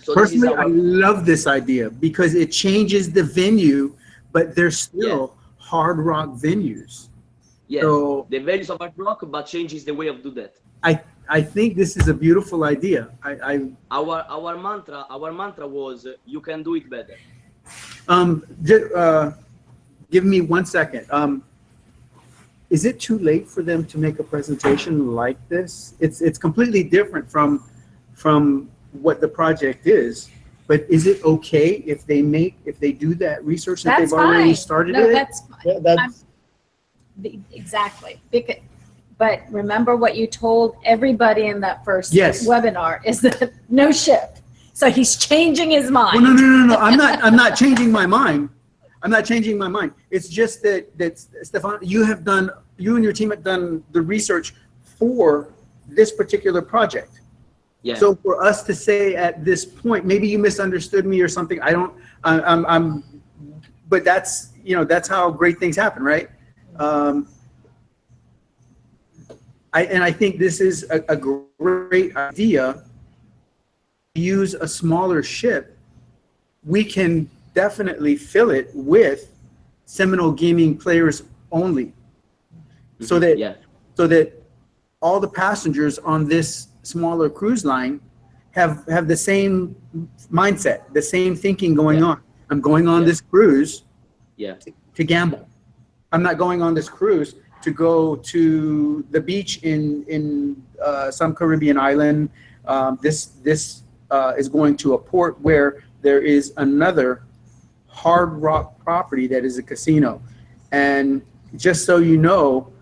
So personally, I love this idea because it changes the venue, but they're still hard rock venues. Yeah, so the values of hard rock, but changes the way of do that. I think this is a beautiful idea. Our mantra was you can do it better. Give me 1 second. Is it too late for them to make a presentation like this? It's completely different from what the project is, but is it okay if they do that research that they've already started it? That's fine. Exactly. But remember what you told everybody in that first webinar is that no ship. So he's changing his mind. Well, no. I'm not changing my mind. I'm not changing my mind. It's just that Stefan, you and your team have done the research for this particular project. Yeah. So for us to say at this point, maybe you misunderstood me or something. But that's how great things happen, right? I think this is a great idea. Use a smaller ship. We can definitely fill it with Seminole Gaming players only, so that all the passengers on this smaller cruise line have the same mindset, the same thinking going on. I'm going on this cruise to gamble. I'm not going on this cruise to go to the beach in some Caribbean island. This is going to a port where there is another hard rock property that is a casino. And just so you know,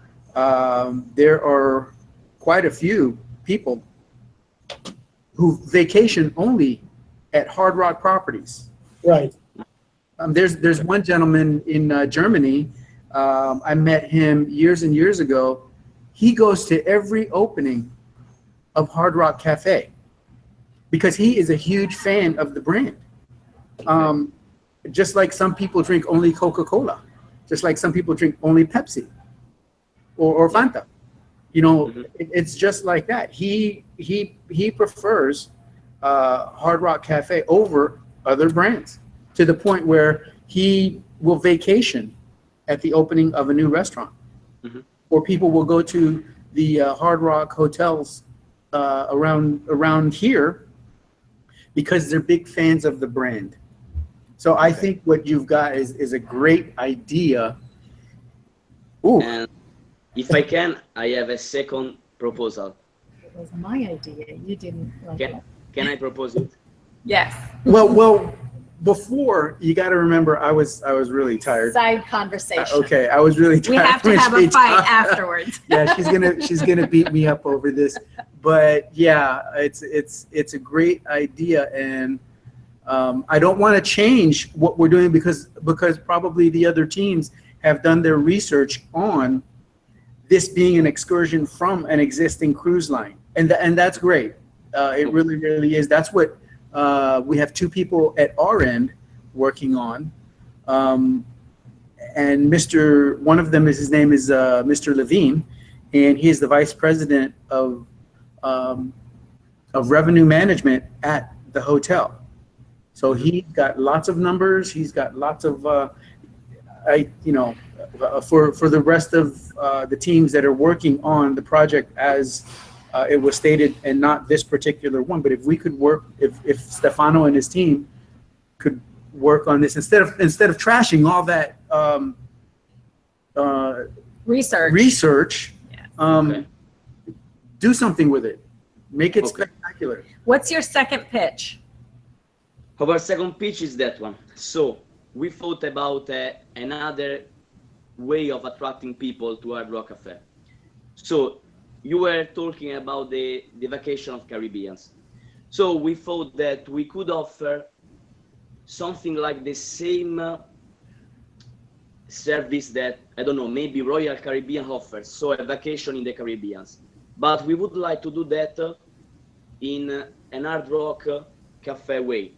there are quite a few people who vacation only at hard rock properties. Right. There's one gentleman in Germany. I met him years and years ago. He goes to every opening of Hard Rock Cafe because he is a huge fan of the brand. Just like some people drink only Coca-Cola, just like some people drink only Pepsi or Fanta. It's just like that. He prefers Hard Rock Cafe over other brands to the point where he will vacation at the opening of a new restaurant, or people will go to the Hard Rock hotels around here because they're big fans of the brand. So I think what you've got is a great idea. Ooh. And if I can, I have a second proposal. It was my idea. You didn't like it. Can I propose it? Yes. Well, before, you got to remember, I was really tired. Side conversation. Okay, I was really tired. We have to when have she a fight talked. afterwards. Yeah, she's gonna beat me up over this. But yeah, it's a great idea, and I don't want to change what we're doing because probably the other teams have done their research on this being an excursion from an existing cruise line, and that's great. It really is. That's what we have two people at our end working on, and one of them his name is Mr. Levine, and he is the vice president of revenue management at the hotel. So he's got lots of numbers. He's got lots of for the rest of the teams that are working on the project as it was stated, and not this particular one. But if we could work, if Stefano and his team could work on this instead of trashing all that research, Okay. do something with it, make it Okay. spectacular. What's your second pitch? Our second pitch is that one. So we thought about another way of attracting people to Hard Rock Cafe. So you were talking about the vacation of Caribbeans. So we thought that we could offer something like the same service that, I don't know, maybe Royal Caribbean offers, so a vacation in the Caribbean. But we would like to do that in an Hard Rock Cafe way.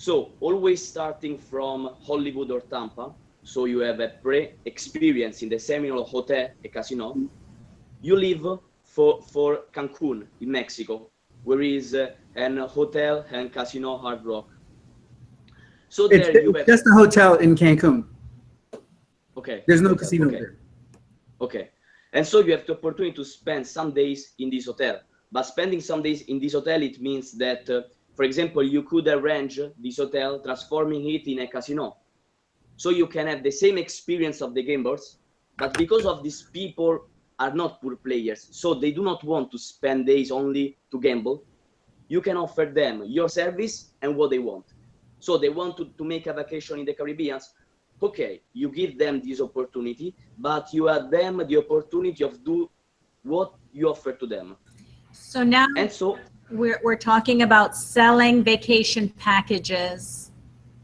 So always starting from Hollywood or Tampa, so you have a pre-experience in the Seminole Hotel and Casino. You leave for Cancun in Mexico, where is an hotel and casino Hard Rock. So there you have just a hotel in Cancun. Okay. There's no casino there. Okay. And so you have the opportunity to spend some days in this hotel. But spending some days in this hotel, it means that, for example, you could arrange this hotel, transforming it in a casino. So you can have the same experience of the gamblers, but because of these people are not poor players, so they do not want to spend days only to gamble, you can offer them your service and what they want. So they want to make a vacation in the Caribbean. Okay, you give them this opportunity, but you have them the opportunity of do what you offer to them. So now And so we're talking about selling vacation packages,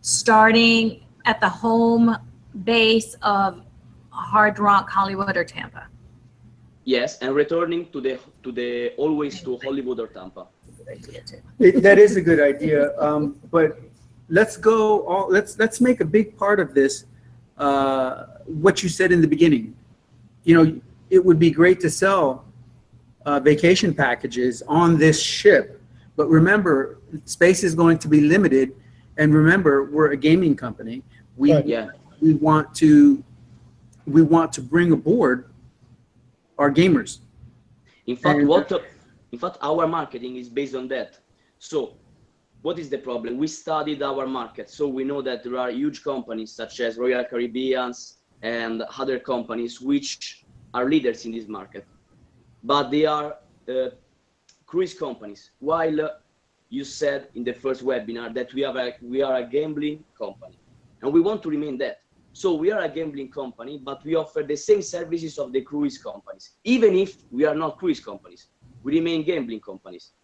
starting at the home base of Hard Rock, Hollywood, or Tampa. yes, and returning to the always to Hollywood or Tampa. That is a good idea, but let's make a big part of this what you said in the beginning. You know, it would be great to sell vacation packages on this ship, but remember, space is going to be limited, and remember, we're a gaming company. We want to bring aboard our gamers. In fact, our marketing is based on that. So what is the problem? We studied our market, so we know that there are huge companies such as Royal Caribbeans and other companies which are leaders in this market, but they are cruise companies, while you said in the first webinar that we are a gambling company, and we want to remain that. So we are a gambling company, but we offer the same services of the cruise companies. Even if we are not cruise companies, we remain gambling companies,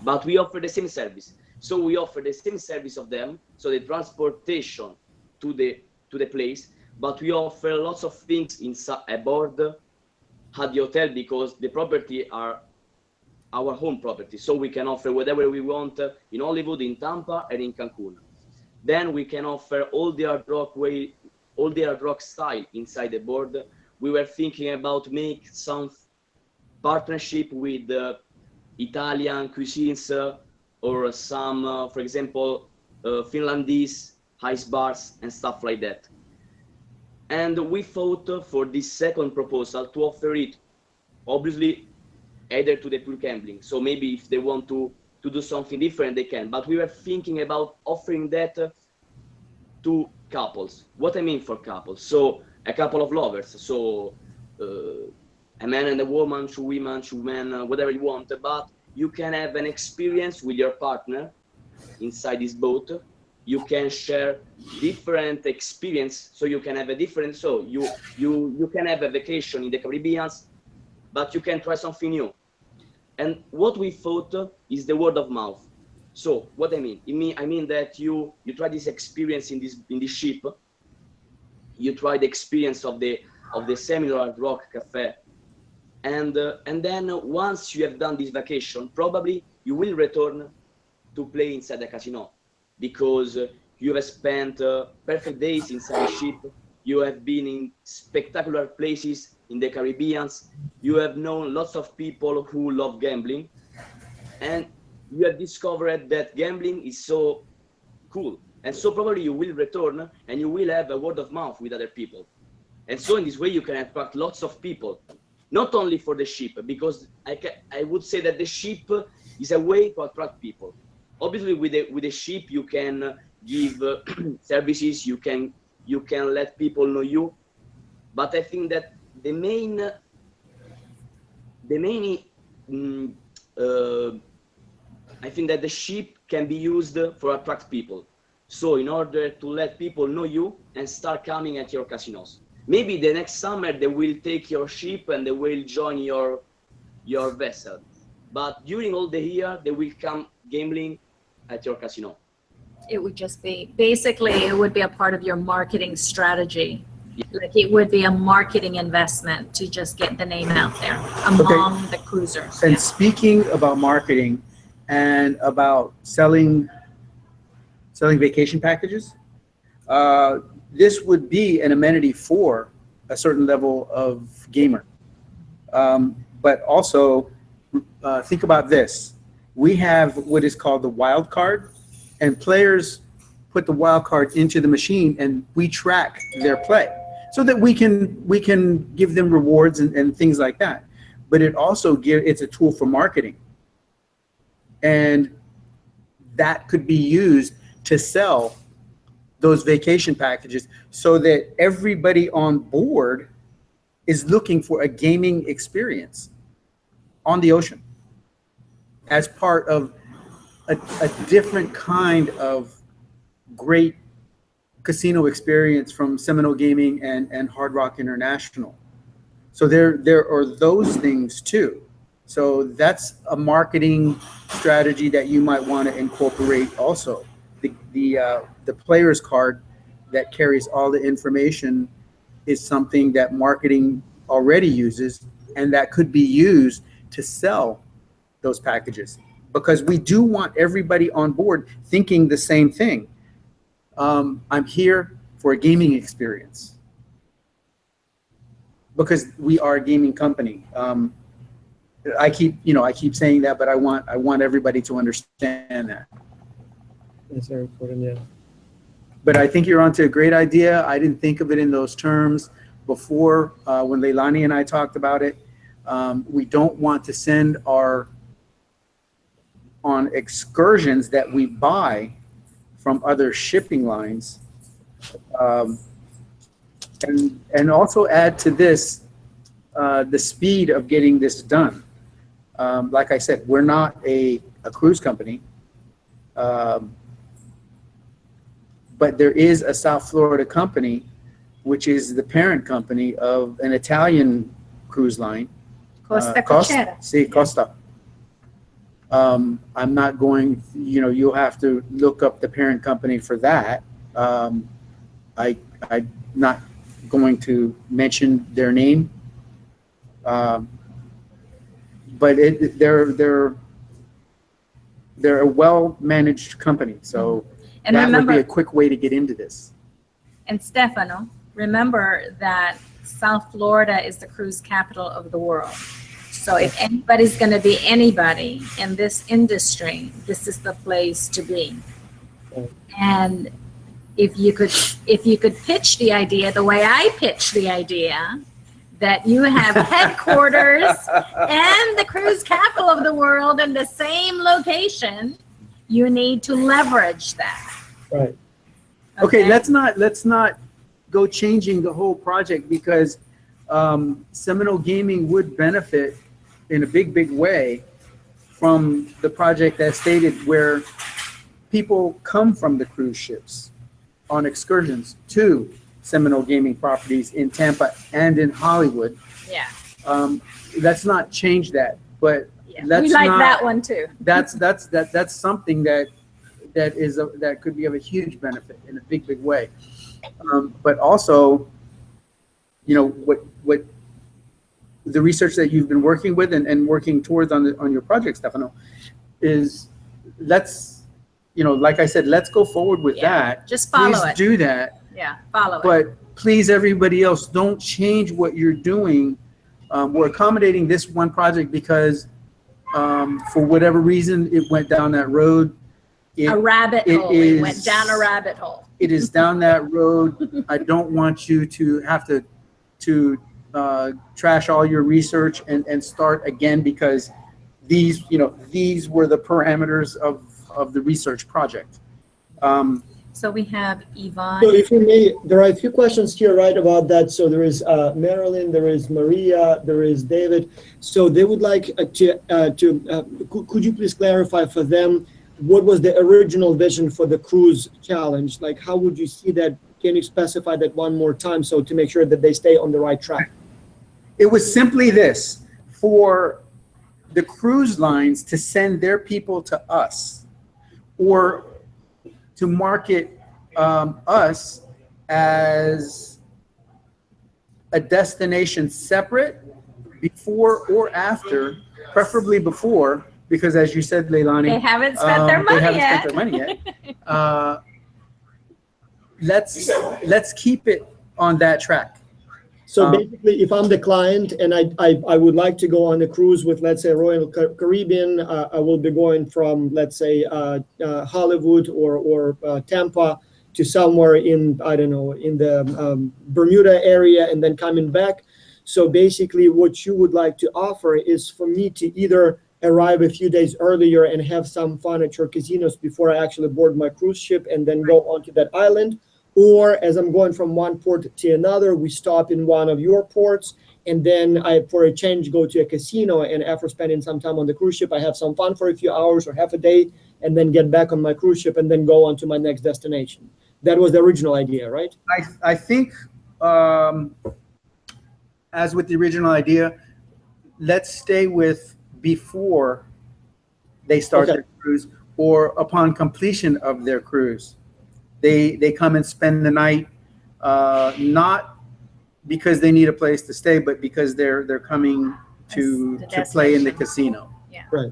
but we offer the same service. So we offer the same service of them, so the transportation to the place, but we offer lots of things aboard at the hotel, because the property are our home property. So we can offer whatever we want in Hollywood, in Tampa, and in Cancun. Then we can offer all the Hard Rock style inside the board. We were thinking about make some partnership with Italian cuisines or some, for example, Finlandese ice bars and stuff like that. And we thought for this second proposal to offer it, obviously, either to the pure gambling. So maybe if they want to do something different, they can. But we were thinking about offering that to couples. What I mean for couples? So a couple of lovers. So a man and a woman, two men, whatever you want. But you can have an experience with your partner inside this boat. You can share different experience, so you can have a different. So you can have a vacation in the Caribbean, but you can try something new. And what we thought is the word of mouth. So what I mean that you try this experience in this ship. You try the experience of the Seminole Hard Rock Cafe, and then once you have done this vacation, probably you will return to play inside the casino, because you have spent perfect days inside the ship. You have been in spectacular places in the Caribbean. You have known lots of people who love gambling, and you have discovered that gambling is so cool. And so probably you will return and you will have a word of mouth with other people. And so in this way you can attract lots of people, not only for the ship, because I would say that the ship is a way to attract people. Obviously with the ship you can give services, you can let people know you. But I think that the main I think that the ship can be used for attract people. So in order to let people know you and start coming at your casinos. Maybe the next summer they will take your ship and they will join your vessel. But during all the year they will come gambling at your casino. It would just be, basically, it would be a part of your marketing strategy. Like it would be a marketing investment to just get the name out there among the cruisers. And speaking about marketing and about selling vacation packages, this would be an amenity for a certain level of gamer. But also, think about this. We have what is called the wild card, and players put the wild card into the machine and we track their play so that we can give them rewards and things like that. But it also it's a tool for marketing. And that could be used to sell those vacation packages so that everybody on board is looking for a gaming experience on the ocean as part of a different kind of great casino experience from Seminole Gaming and Hard Rock International. So there are those things too. So that's a marketing strategy that you might want to incorporate also. The player's card that carries all the information is something that marketing already uses, and that could be used to sell those packages, because we do want everybody on board thinking the same thing. I'm here for a gaming experience because we are a gaming company. I keep saying that, but I want everybody to understand that. That's very important, yeah. But I think you're onto a great idea. I didn't think of it in those terms before when Leilani and I talked about it. We don't want to send on excursions that we buy from other shipping lines, and also add to this the speed of getting this done. Like I said, we're not a cruise company, but there is a South Florida company, which is the parent company of an Italian cruise line. Costa Crociera. Sì, Costa. I'm not going, you'll have to look up the parent company for that. I'm not going to mention their name. But they're a well-managed company. So and that remember, would be a quick way to get into this. And Stefano, remember that South Florida is the cruise capital of the world. So if anybody's going to be anybody in this industry, this is the place to be. And if you could pitch the idea the way I pitch the idea, that you have headquarters and the cruise capital of the world in the same location, you need to leverage that. Right. Okay, let's not go changing the whole project, because Seminole Gaming would benefit in a big way from the project as stated, where people come from the cruise ships on excursions to Seminole Gaming properties in Tampa and in Hollywood. Yeah. Let's not change that, but Yeah. let's We like not, that one too. That's something that could be of a huge benefit in a big way. But also, you know, what the research that you've been working with and working towards on your project, Stefano, is let's, you know, like I said, let's go forward with that. Just follow Please it. do that. Yeah, follow it. But please, everybody else, don't change what you're doing. We're accommodating this one project because for whatever reason, it went down that road. A rabbit hole. It went down a rabbit hole. It is down that road. I don't want you to have to trash all your research and start again, because these were the parameters of the research project. So we have Yvonne. So if we may, there are a few questions here, right, about that. So there is Marilyn, there is Maria, there is David. So they would like could you please clarify for them, what was the original vision for the cruise challenge? Like, how would you see that? Can you specify that one more time, so to make sure that they stay on the right track? It was simply this: for the cruise lines to send their people to us, or to market us as a destination separate, before or after, preferably before, because as you said, Leilani, They haven't spent their money they haven't yet. spent their money yet. Let's keep it on that track. So basically, if I'm the client and I would like to go on a cruise with, let's say, Royal Caribbean, I will be going from, let's say, Hollywood or Tampa to somewhere in, I don't know, in the Bermuda area, and then coming back. So basically, what you would like to offer is for me to either arrive a few days earlier and have some fun at your casinos before I actually board my cruise ship and then go onto that island. Or as I'm going from one port to another, we stop in one of your ports, and then I, for a change, go to a casino, and after spending some time on the cruise ship, I have some fun for a few hours or half a day, and then get back on my cruise ship and then go on to my next destination. That was the original idea, right? I think, as with the original idea, let's stay with before they start their cruise, or upon completion of their cruise. They come and spend the night, not because they need a place to stay, but because they're coming to play in the casino. Yeah. Right.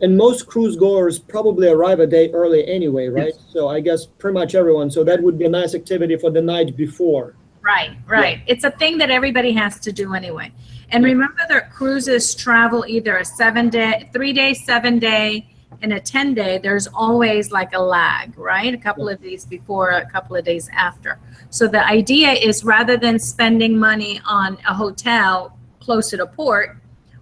And most cruise goers probably arrive a day early anyway, right? Yes. So I guess pretty much everyone. So that would be a nice activity for the night before. Right. Yeah. It's a thing that everybody has to do anyway. And remember that cruises travel either a 3-day, 7-day, and a 10-day. There's always like a lag, right? A couple of days before, a couple of days after. So the idea is, rather than spending money on a hotel close to the port,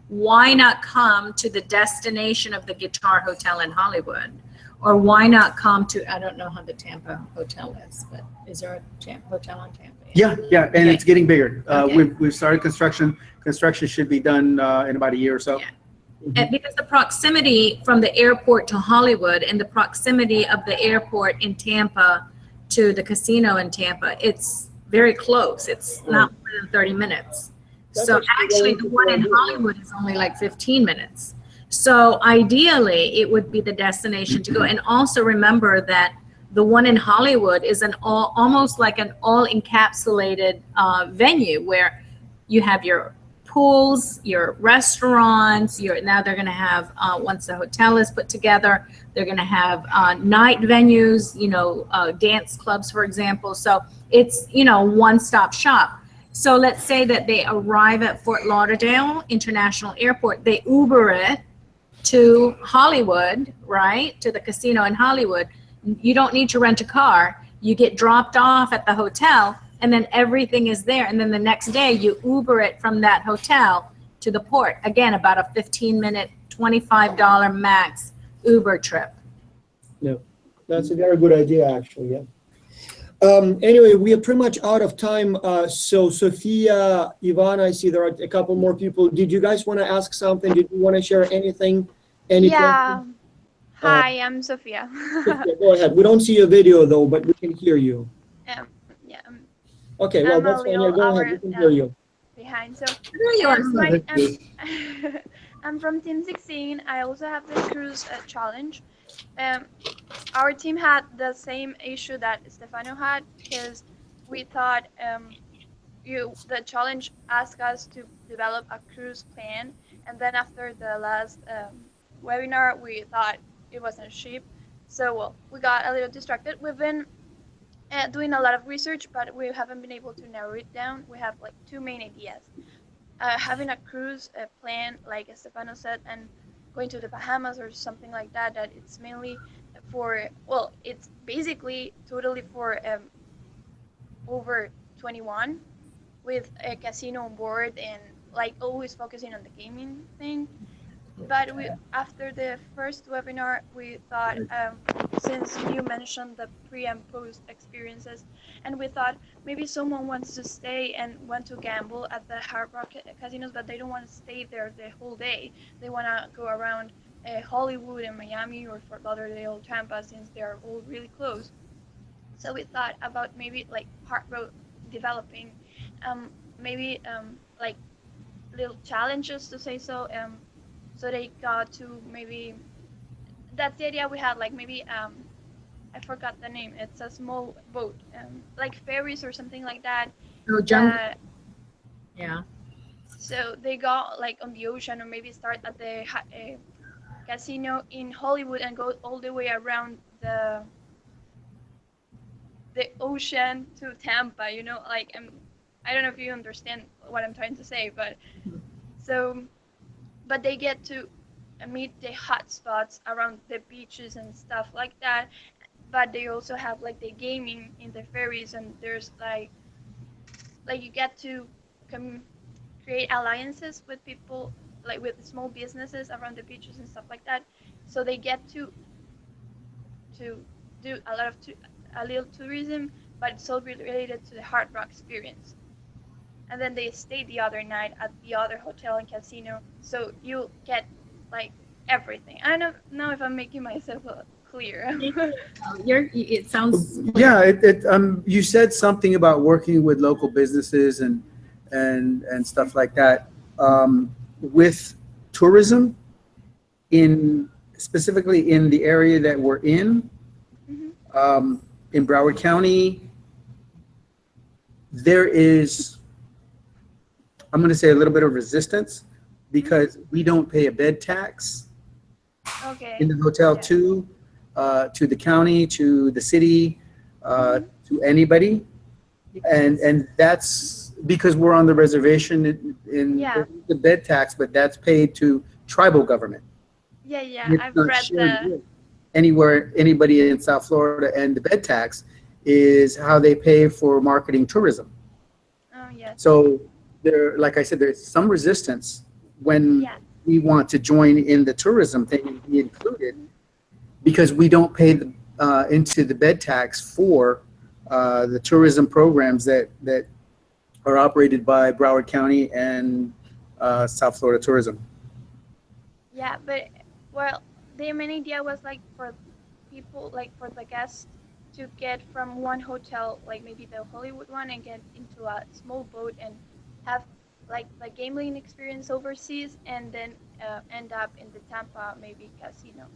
why not come to the destination of the Guitar Hotel in Hollywood? Or why not come to, I don't know how the Tampa hotel is, but is there a hotel on Tampa? Yeah, and it's getting bigger. We've started construction. Construction should be done in about a year or so. Yeah. And because the proximity from the airport to Hollywood and the proximity of the airport in Tampa to the casino in Tampa, it's very close. It's not more than 30 minutes. So actually the one in Hollywood is only like 15 minutes. So ideally it would be the destination to go. And also remember that the one in Hollywood is almost like an all encapsulated venue, where you have your pools, your restaurants, now they're going to have, once the hotel is put together, they're going to have night venues, dance clubs, for example. So it's, one-stop shop. So let's say that they arrive at Fort Lauderdale International Airport, they Uber it to Hollywood, right? To the casino in Hollywood. You don't need to rent a car. You get dropped off at the hotel, and then everything is there. And then the next day you Uber it from that hotel to the port. Again, about a 15-minute, $25 max Uber trip. Yeah, that's a very good idea, actually, yeah. Anyway, we are pretty much out of time. So Sophia, Ivan, I see there are a couple more people. Did you guys want to ask something? Did you want to share anything? Any Yeah. questions? Hi, I'm Sophia. Sophia, go ahead. We don't see your video though, but we can hear you. Yeah, Okay, well, I'm a that's fine. Yeah, little go ahead. We hour can hear you. behind. So, There you are. I'm from Team 16. I also have the cruise challenge. Um, our team had the same issue that Stefano had because we thought the challenge asked us to develop a cruise plan, and then after the last webinar, we thought it wasn't a ship. So well, we got a little distracted. We've been doing a lot of research, but we haven't been able to narrow it down. We have like two main ideas. Having a cruise plan, like Stefano said, and going to the Bahamas or something like that, that it's mainly for, well, it's basically totally for over 21 with a casino on board and like always focusing on the gaming thing. But we, after the first webinar, we thought, since you mentioned the pre and post experiences, and we thought maybe someone wants to stay and want to gamble at the Hard Rock casinos, but they don't want to stay there the whole day. They want to go around Hollywood and Miami or Fort Lauderdale, Tampa, since they're all really close. So we thought about maybe like Hard Rock developing, maybe like little challenges to say so. So they got to maybe, that's the idea we had, like maybe I forgot the name. It's a small boat, like ferries or something like that. Oh, yeah. So they got like on the ocean, or maybe start at the casino in Hollywood and go all the way around the ocean to Tampa. You know, like I don't know if you understand what I'm trying to say, but so. But they get to meet the hot spots around the beaches and stuff like that. But they also have like the gaming in the ferries, and there's like you get to create alliances with people, like with small businesses around the beaches and stuff like that. So they get to do a lot of a little tourism, but it's all related to the Hard Rock experience. And then they stay the other night at the other hotel and casino, so you get like everything. I don't know if I'm making myself clear. It sounds. Yeah, you said something about working with local businesses and stuff like that. With tourism, specifically in the area that we're in, in Broward County, there is, I'm going to say, a little bit of resistance because we don't pay a bed tax in the hotel to the county, to the city, to anybody. And that's because we're on the reservation in the bed tax, but that's paid to tribal government. Yeah, It's I've not read shared with anybody in South Florida, and the bed tax is how they pay for marketing tourism. Oh, yeah. So there, like I said, there's some resistance when we want to join in the tourism thing and be included, because we don't pay into the bed tax for the tourism programs that are operated by Broward County and South Florida Tourism. Yeah, but well, the main idea was like for people, like for the guests, to get from one hotel, like maybe the Hollywood one, and get into a small boat and have like the gambling experience overseas, and then end up in the Tampa maybe casino.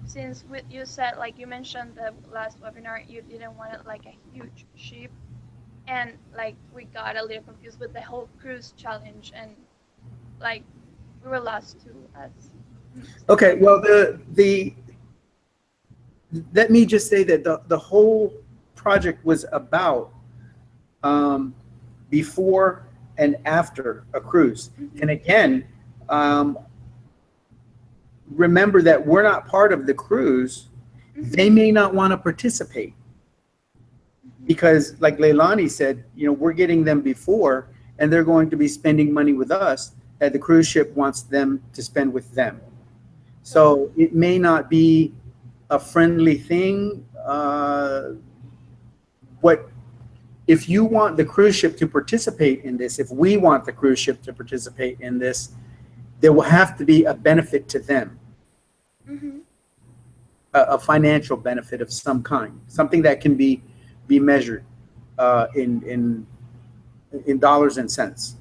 Since you said, like you mentioned the last webinar, you didn't want it like a huge ship, and like we got a little confused with the whole cruise challenge, and like we were lost too. Okay, well, let me just say that the whole project was about before and after a cruise. And again, remember that we're not part of the cruise. They may not want to participate because, like Leilani said, we're getting them before, and they're going to be spending money with us that the cruise ship wants them to spend with them. So it may not be a friendly thing what if you want the cruise ship to participate in this, if we want the cruise ship to participate in this, there will have to be a benefit to them, a financial benefit of some kind, something that can be measured in dollars and cents.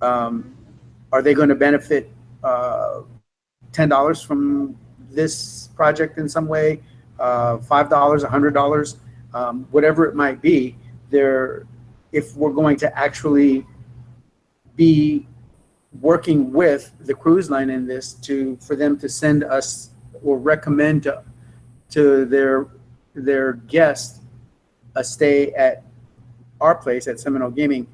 Are they going to benefit $10 from this project in some way? $5, $100, whatever it might be. If we're going to actually be working with the cruise line in this for them to send us or recommend to their guests a stay at our place at Seminole Gaming,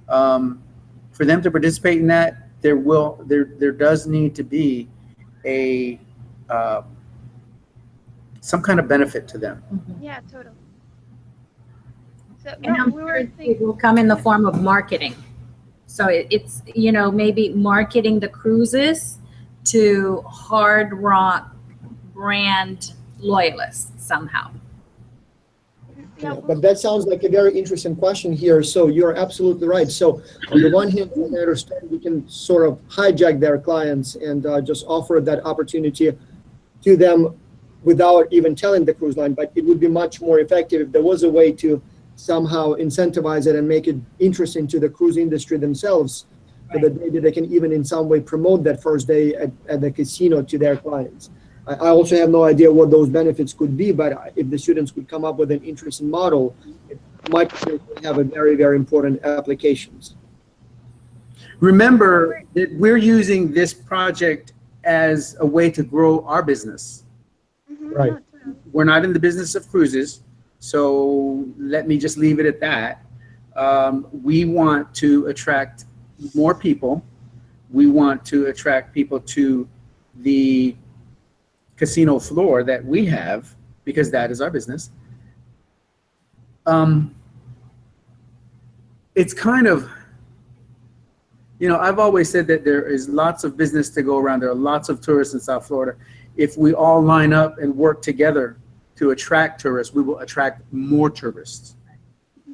for them to participate in that, there does need to be some kind of benefit to them. Yeah, totally. So And I'm we sure were it thinking, will come in the form of marketing. So it's, maybe marketing the cruises to Hard Rock brand loyalists somehow. Yeah, but that sounds like a very interesting question here. So you're absolutely right. So on the one hand, I understand we can sort of hijack their clients and just offer that opportunity to them without even telling the cruise line. But it would be much more effective if there was a way to somehow incentivize it and make it interesting to the cruise industry themselves, so that maybe they can even in some way promote that first day at the casino to their clients. I also have no idea what those benefits could be, but if the students could come up with an interesting model, it might have a very, very important applications. Remember that we're using this project as a way to grow our business. Right. We're not in the business of cruises, so let me just leave it at that. We want to attract more people. We want to attract people to the casino floor that we have, because that is our business. It's kind of, I've always said that there is lots of business to go around. There are lots of tourists in South Florida. If we all line up and work together to attract tourists, we will attract more tourists.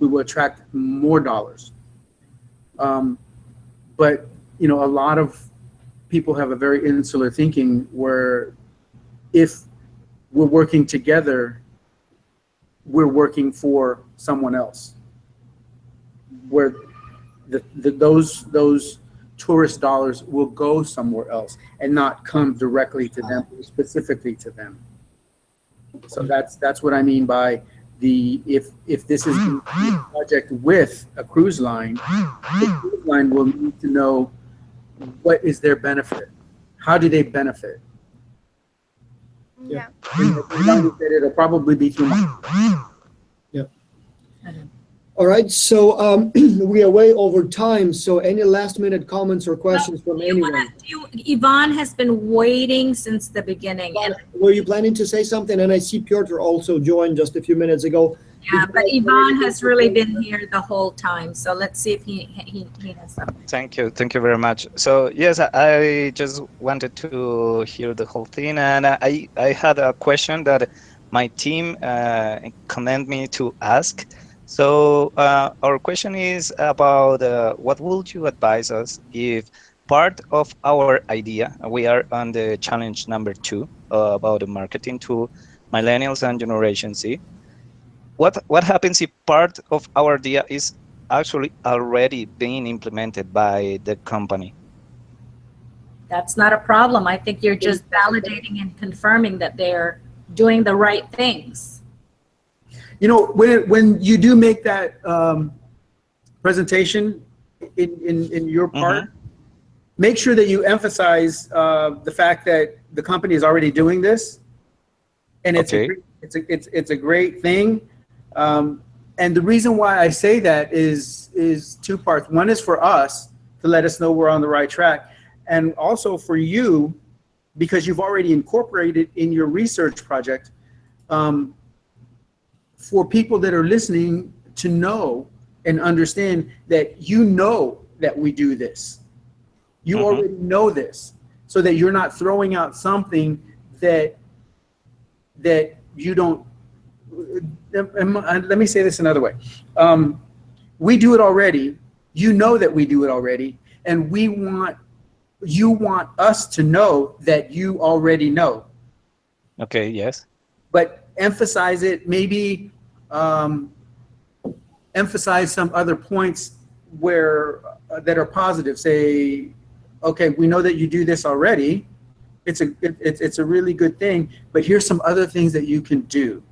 We will attract more dollars. But, a lot of people have a very insular thinking where if we're working together, we're working for someone else, where those tourist dollars will go somewhere else and not come directly to them, specifically to them. So that's what I mean by if this is a project with a cruise line, the cruise line will need to know what is their benefit, how do they benefit. yeah. It'll probably be through my. Yeah. All right. So we are way over time. So any last minute comments or questions from anyone? Yvonne has been waiting since the beginning. And Were you planning to say something? And I see Piotr also joined just a few minutes ago. yeah, but Yvonne has really been here the whole time. So let's see if he has something. Thank you very much. So yes, I just wanted to hear the whole thing, and I had a question that my team commanded me to ask. So our question is about what would you advise us if part of our idea, we are on the challenge number 2 about the marketing to millennials and Generation Z. What happens if part of our idea is actually already being implemented by the company? That's not a problem. I think you're just validating and confirming that they're doing the right things. When you do make that presentation in your part, make sure that you emphasize the fact that the company is already doing this, and it's a great thing. And the reason why I say that is 2 parts. One is for us to let us know we're on the right track, and also for you, because you've already incorporated in your research project, for people that are listening to know and understand that that we do this. You already know this, so that you're not throwing out something that you don't let me say this another way. We do it already. You know that we do it already, and you want us to know that you already know. Okay. Yes. But emphasize it. Maybe emphasize some other points where that are positive. Say, okay, we know that you do this already. It's a really good thing, but here's some other things that you can do.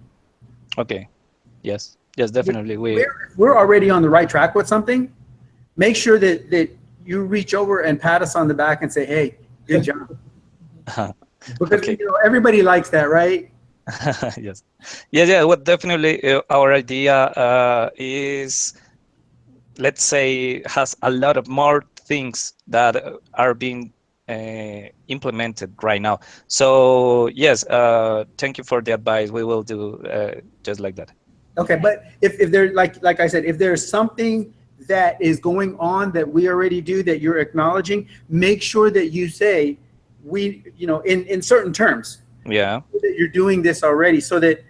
Okay. Yes. Yes, definitely. We're already on the right track with something. Make sure that you reach over and pat us on the back and say, hey, good job. Because Okay. Everybody likes that, right? Yes. Yeah. Well, definitely our idea is, let's say, has a lot of more things that are being implemented right now. So yes, thank you for the advice. We will do just like that. Okay, but if there, like I said, if there's something that is going on that we already do that you're acknowledging, make sure that you say in certain terms. Yeah. That you're doing this already, so that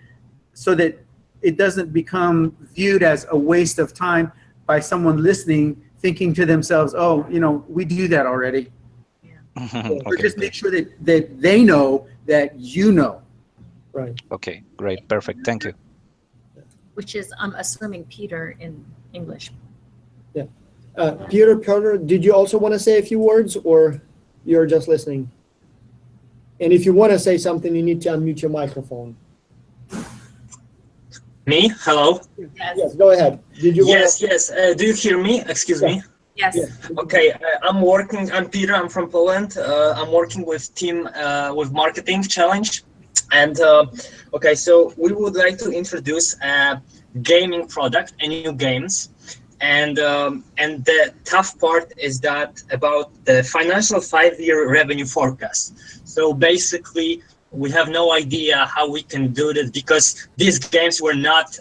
it doesn't become viewed as a waste of time by someone listening, thinking to themselves, oh, we do that already. Okay. So just make sure that they know that you know. Right. Okay, great, perfect, thank you. Which is, I'm assuming, Peter in English. Yeah. Peter, did you also want to say a few words, or you're just listening? And if you want to say something, you need to unmute your microphone. Me? Hello? Yes, go ahead. Did you Yes. Do you hear me? Excuse me. Yes. Okay, I'm Peter, I'm from Poland. I'm working with team with Marketing Challenge. And okay, so we would like to introduce a gaming product and new games. And the tough part is that about the financial 5-year revenue forecast. So basically, we have no idea how we can do this because these games were not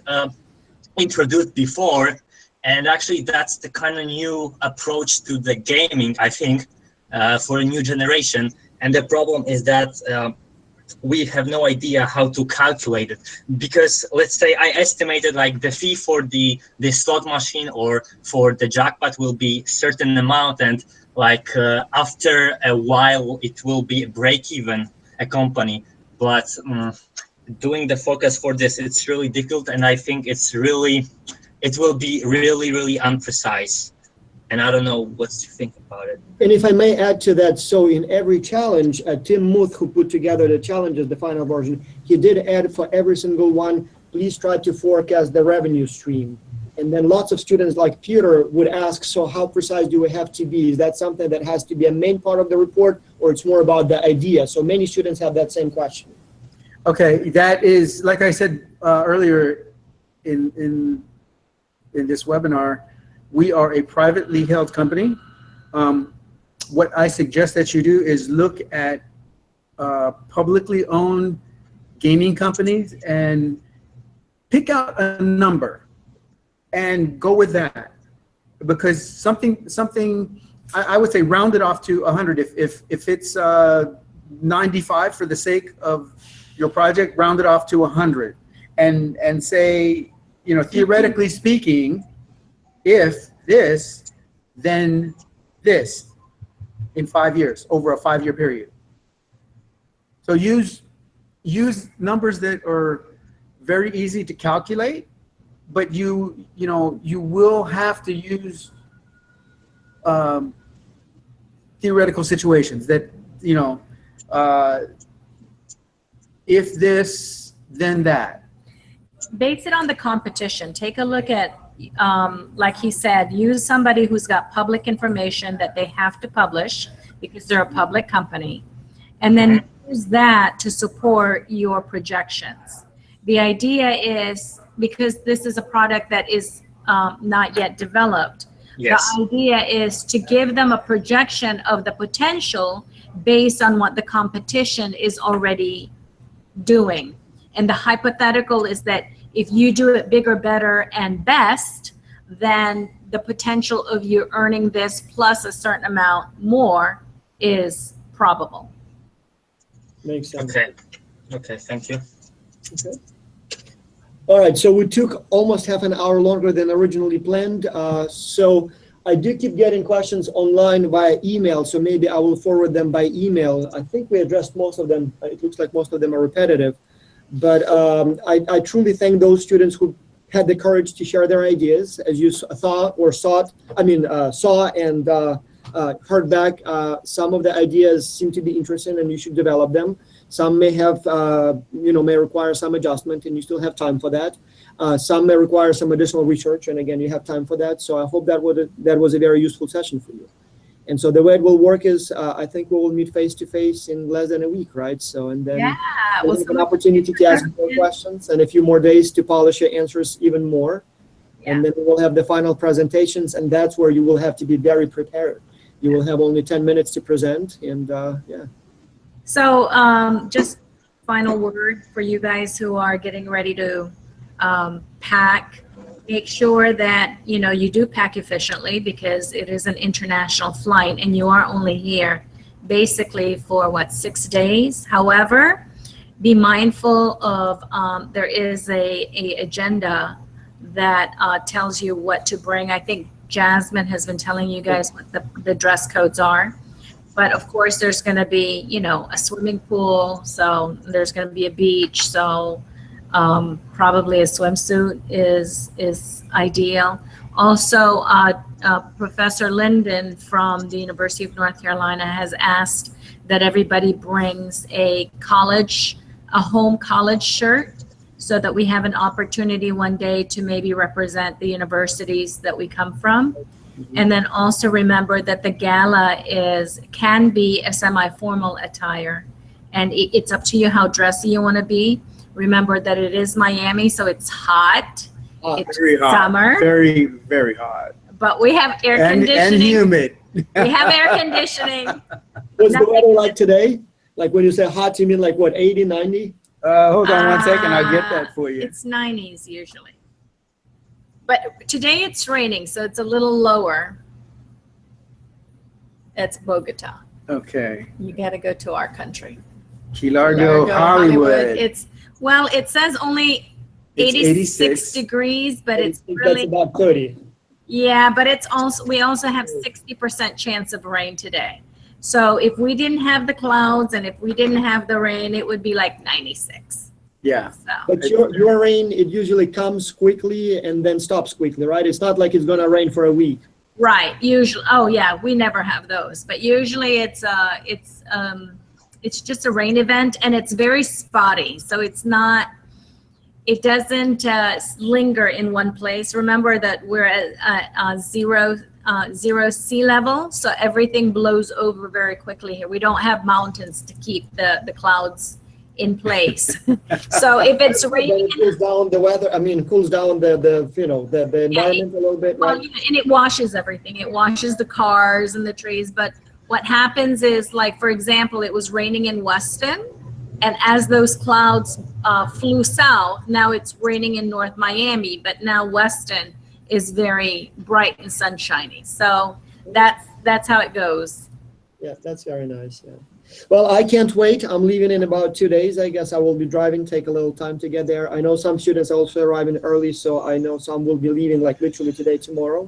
introduced before. And actually, that's the kind of new approach to the gaming, I think, for a new generation. And the problem is that we have no idea how to calculate it, because let's say I estimated like the fee for the slot machine or for the jackpot will be certain amount, and like after a while it will be break even a company. But doing the forecast for this, it's really difficult, and I think it will be really unprecise. And I don't know what you think about it. And if I may add to that, so in every challenge, Tim Muth, who put together the challenges, the final version, he did add for every single one, please try to forecast the revenue stream. And then lots of students like Peter would ask, so how precise do we have to be? Is that something that has to be a main part of the report, or it's more about the idea? So many students have that same question. Okay, that is, like I said earlier in this webinar, we are a privately held company. What I suggest that you do is look at publicly owned gaming companies and pick out a number and go with that. Because something I would say round it off to 100. If it's 95 for the sake of your project, round it off to 100, and say, theoretically speaking, if this, then this in 5 years, over a 5-year period. So use numbers that are very easy to calculate, but you will have to use theoretical situations that, if this, then that. Base it on the competition. Take a look at, like he said, use somebody who's got public information that they have to publish because they're a public company, and then use that to support your projections. The idea is, because this is a product that is not yet developed, yes, the idea is to give them a projection of the potential based on what the competition is already doing. And the hypothetical is that if you do it bigger, better, and best, then the potential of you earning this plus a certain amount more is probable. Makes sense. Okay, thank you. Okay. All right, so we took almost half an hour longer than originally planned. So I do keep getting questions online via email, so maybe I will forward them by email. I think we addressed most of them. It looks like most of them are repetitive. But I truly thank those students who had the courage to share their ideas, as you saw and heard back. Some of the ideas seem to be interesting and you should develop them. Some may have, may require some adjustment and you still have time for that. Some may require some additional research and again, you have time for that. So I hope that was a very useful session for you. And so the way it will work is I think we will meet face to face in less than a week, right? So, and then we'll have an opportunity to ask more questions and a few more days to polish your answers even more. Yeah. And then we'll have the final presentations and that's where you will have to be very prepared. You will have only 10 minutes to present and yeah. So just final word for you guys who are getting ready to pack. Make sure that you do pack efficiently because it is an international flight and you are only here basically for 6 days. However, be mindful of there is a agenda that tells you what to bring. I think Jasmine has been telling you guys what the dress codes are. But of course, there's going to be, a swimming pool. So there's going to be a beach. So probably a swimsuit is ideal. Also, Professor Linden from the University of North Carolina has asked that everybody brings a home college shirt so that we have an opportunity one day to maybe represent the universities that we come from. And then also remember that the gala can be a semi-formal attire, and it's up to you how dressy you want to be. Remember that it is Miami, so it's hot. It's very hot. Summer. Very, very hot. But we have air conditioning. And humid. We have air conditioning. What's the weather like today? Like when you say hot, you mean like what, 80, 90? Hold on 1 second, I'll get that for you. It's 90s usually. But today it's raining, so it's a little lower. It's Bogota. Okay. You got to go to our country. Key Largo, Hollywood. It says only 86 degrees, but it's really that's about 30. Yeah, but we also have 60% chance of rain today. So if we didn't have the clouds and if we didn't have the rain, it would be like 96. Yeah. So. But your rain, it usually comes quickly and then stops quickly, right? It's not like it's going to rain for a week. Right. Usually. Oh yeah, we never have those. But usually it's just a rain event and it's very spotty. So it doesn't linger in one place. Remember that we're at zero sea level, so everything blows over very quickly here. We don't have mountains to keep the clouds in place. So if it's raining, it cools down the weather. Cools down the environment a little bit. Well, right? and it washes everything. It washes the cars and the trees. But what happens is, like for example, it was raining in Weston, and as those clouds flew south, now it's raining in North Miami. But now Weston is very bright and sunshiny. So that's how it goes. Yeah, that's very nice. Yeah. Well, I can't wait. I'm leaving in about 2 days. I guess I will be driving, take a little time to get there. I know some students are also arriving early, so I know some will be leaving like literally today, tomorrow.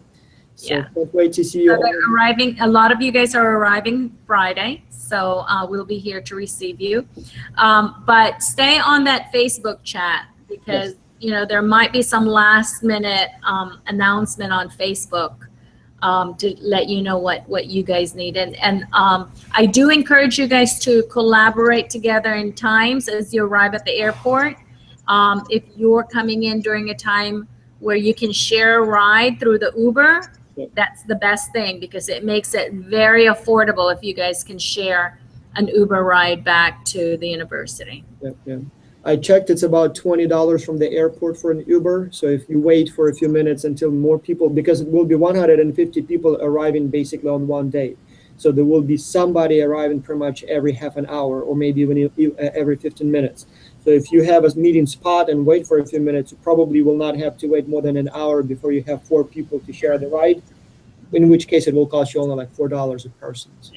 So Yeah. can't wait to see you. So they're arriving. A lot of you guys are arriving Friday, so we'll be here to receive you. But stay on that Facebook chat because there might be some last minute announcement on Facebook to let you know what you guys need. And I do encourage you guys to collaborate together in times as you arrive at the airport. If you're coming in during a time where you can share a ride through the Uber, that's the best thing because it makes it very affordable if you guys can share an Uber ride back to the university. Yeah. I checked, it's about $20 from the airport for an Uber. So if you wait for a few minutes until more people, because it will be 150 people arriving basically on one day. So there will be somebody arriving pretty much every half an hour or maybe even every 15 minutes. So if you have a meeting spot and wait for a few minutes, you probably will not have to wait more than an hour before you have 4 people to share the ride, in which case it will cost you only like $4 a person. So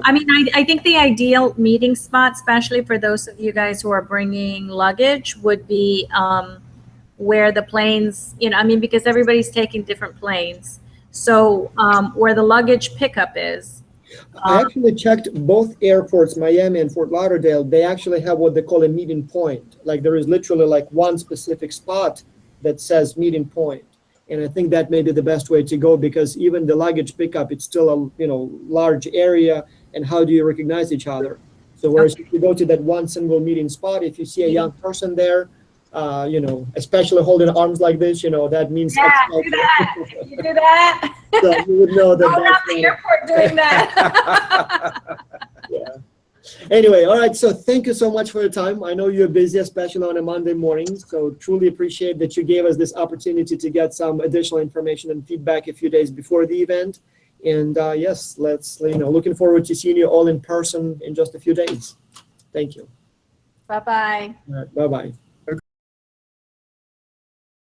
I think the ideal meeting spot, especially for those of you guys who are bringing luggage, would be where the planes, I mean, because everybody's taking different planes. So where the luggage pickup is. I actually checked both airports, Miami and Fort Lauderdale. They actually have what they call a meeting point. Like there is literally like one specific spot that says meeting point. And I think that may be the best way to go, because even the luggage pickup, it's still a large area. And how do you recognize each other? So whereas if you go to that one single meeting spot, if you see a young person there, especially holding arms like this, that means Yeah, do that. You do that. So you would know that. I'm not the airport doing that. Yeah. Anyway, all right. So thank you so much for your time. I know you're busy, especially on a Monday morning. So truly appreciate that you gave us this opportunity to get some additional information and feedback a few days before the event. And yes, looking forward to seeing you all in person in just a few days. Thank you. Bye-bye. All right, bye-bye.